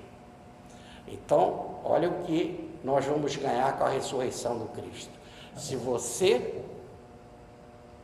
Então, olha o que nós vamos ganhar com a ressurreição do Cristo. Se você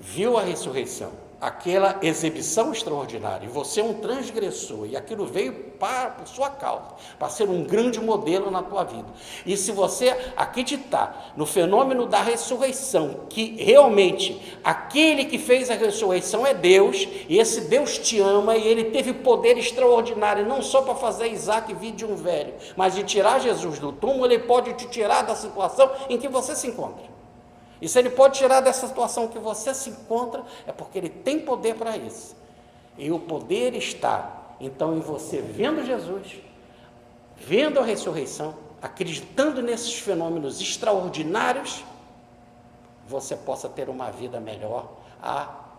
viu a ressurreição, aquela exibição extraordinária, e você é um transgressor, e aquilo veio por sua causa, para ser um grande modelo na tua vida, e se você acreditar no fenômeno da ressurreição, que realmente aquele que fez a ressurreição é Deus, e esse Deus te ama, e ele teve poder extraordinário, não só para fazer Isaac vir de um velho, mas de tirar Jesus do túmulo, ele pode te tirar da situação em que você se encontra. E se ele pode tirar dessa situação que você se encontra, é porque ele tem poder para isso. E o poder está, então, em você vendo Jesus, vendo a ressurreição acreditando nesses fenômenos extraordinários, você possa ter uma vida melhor,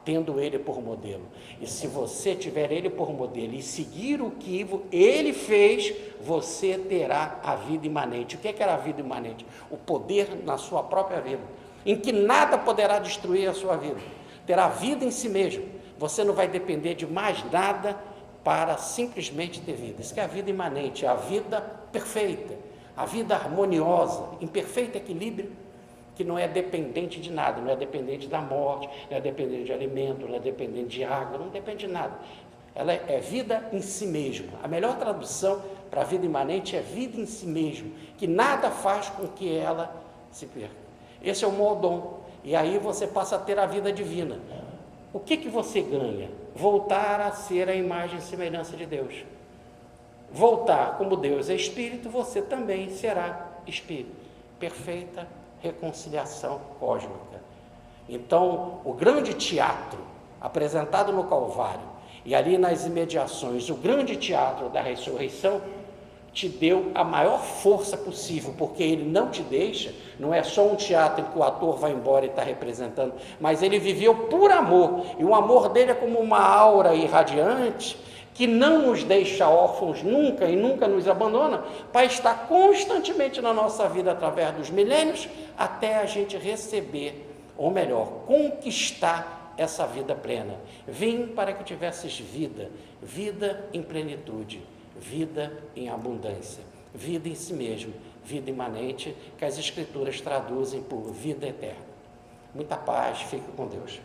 tendo ele por modelo. E se você tiver ele por modelo e seguir o que ele fez, você terá a vida imanente. O que era a vida imanente? O poder na sua própria vida, em que nada poderá destruir a sua vida. Terá vida em si mesmo. Você não vai depender de mais nada para simplesmente ter vida. Isso que é a vida imanente, a vida perfeita, a vida harmoniosa, em perfeito equilíbrio, que não é dependente de nada, não é dependente da morte, não é dependente de alimento, não é dependente de água, não depende de nada. Ela é vida em si mesma. A melhor tradução para a vida imanente é vida em si mesmo, que nada faz com que ela se perca. Esse é o Modon. E aí você passa a ter a vida divina. O que você ganha? Voltar a ser a imagem e semelhança de Deus. Voltar, como Deus é espírito, você também será espírito. Perfeita reconciliação cósmica. Então, o grande teatro apresentado no Calvário e ali nas imediações, o grande teatro da ressurreição, te deu a maior força possível, porque ele não te deixa, não é só um teatro em que o ator vai embora e está representando, mas ele viveu por amor, e o amor dele é como uma aura irradiante, que não nos deixa órfãos nunca e nunca nos abandona, para estar constantemente na nossa vida através dos milênios, até a gente receber, ou melhor, conquistar essa vida plena. Vim para que tivesses vida, vida em plenitude, vida em abundância, vida em si mesmo, vida imanente, que as Escrituras traduzem por vida eterna. Muita paz, fique com Deus.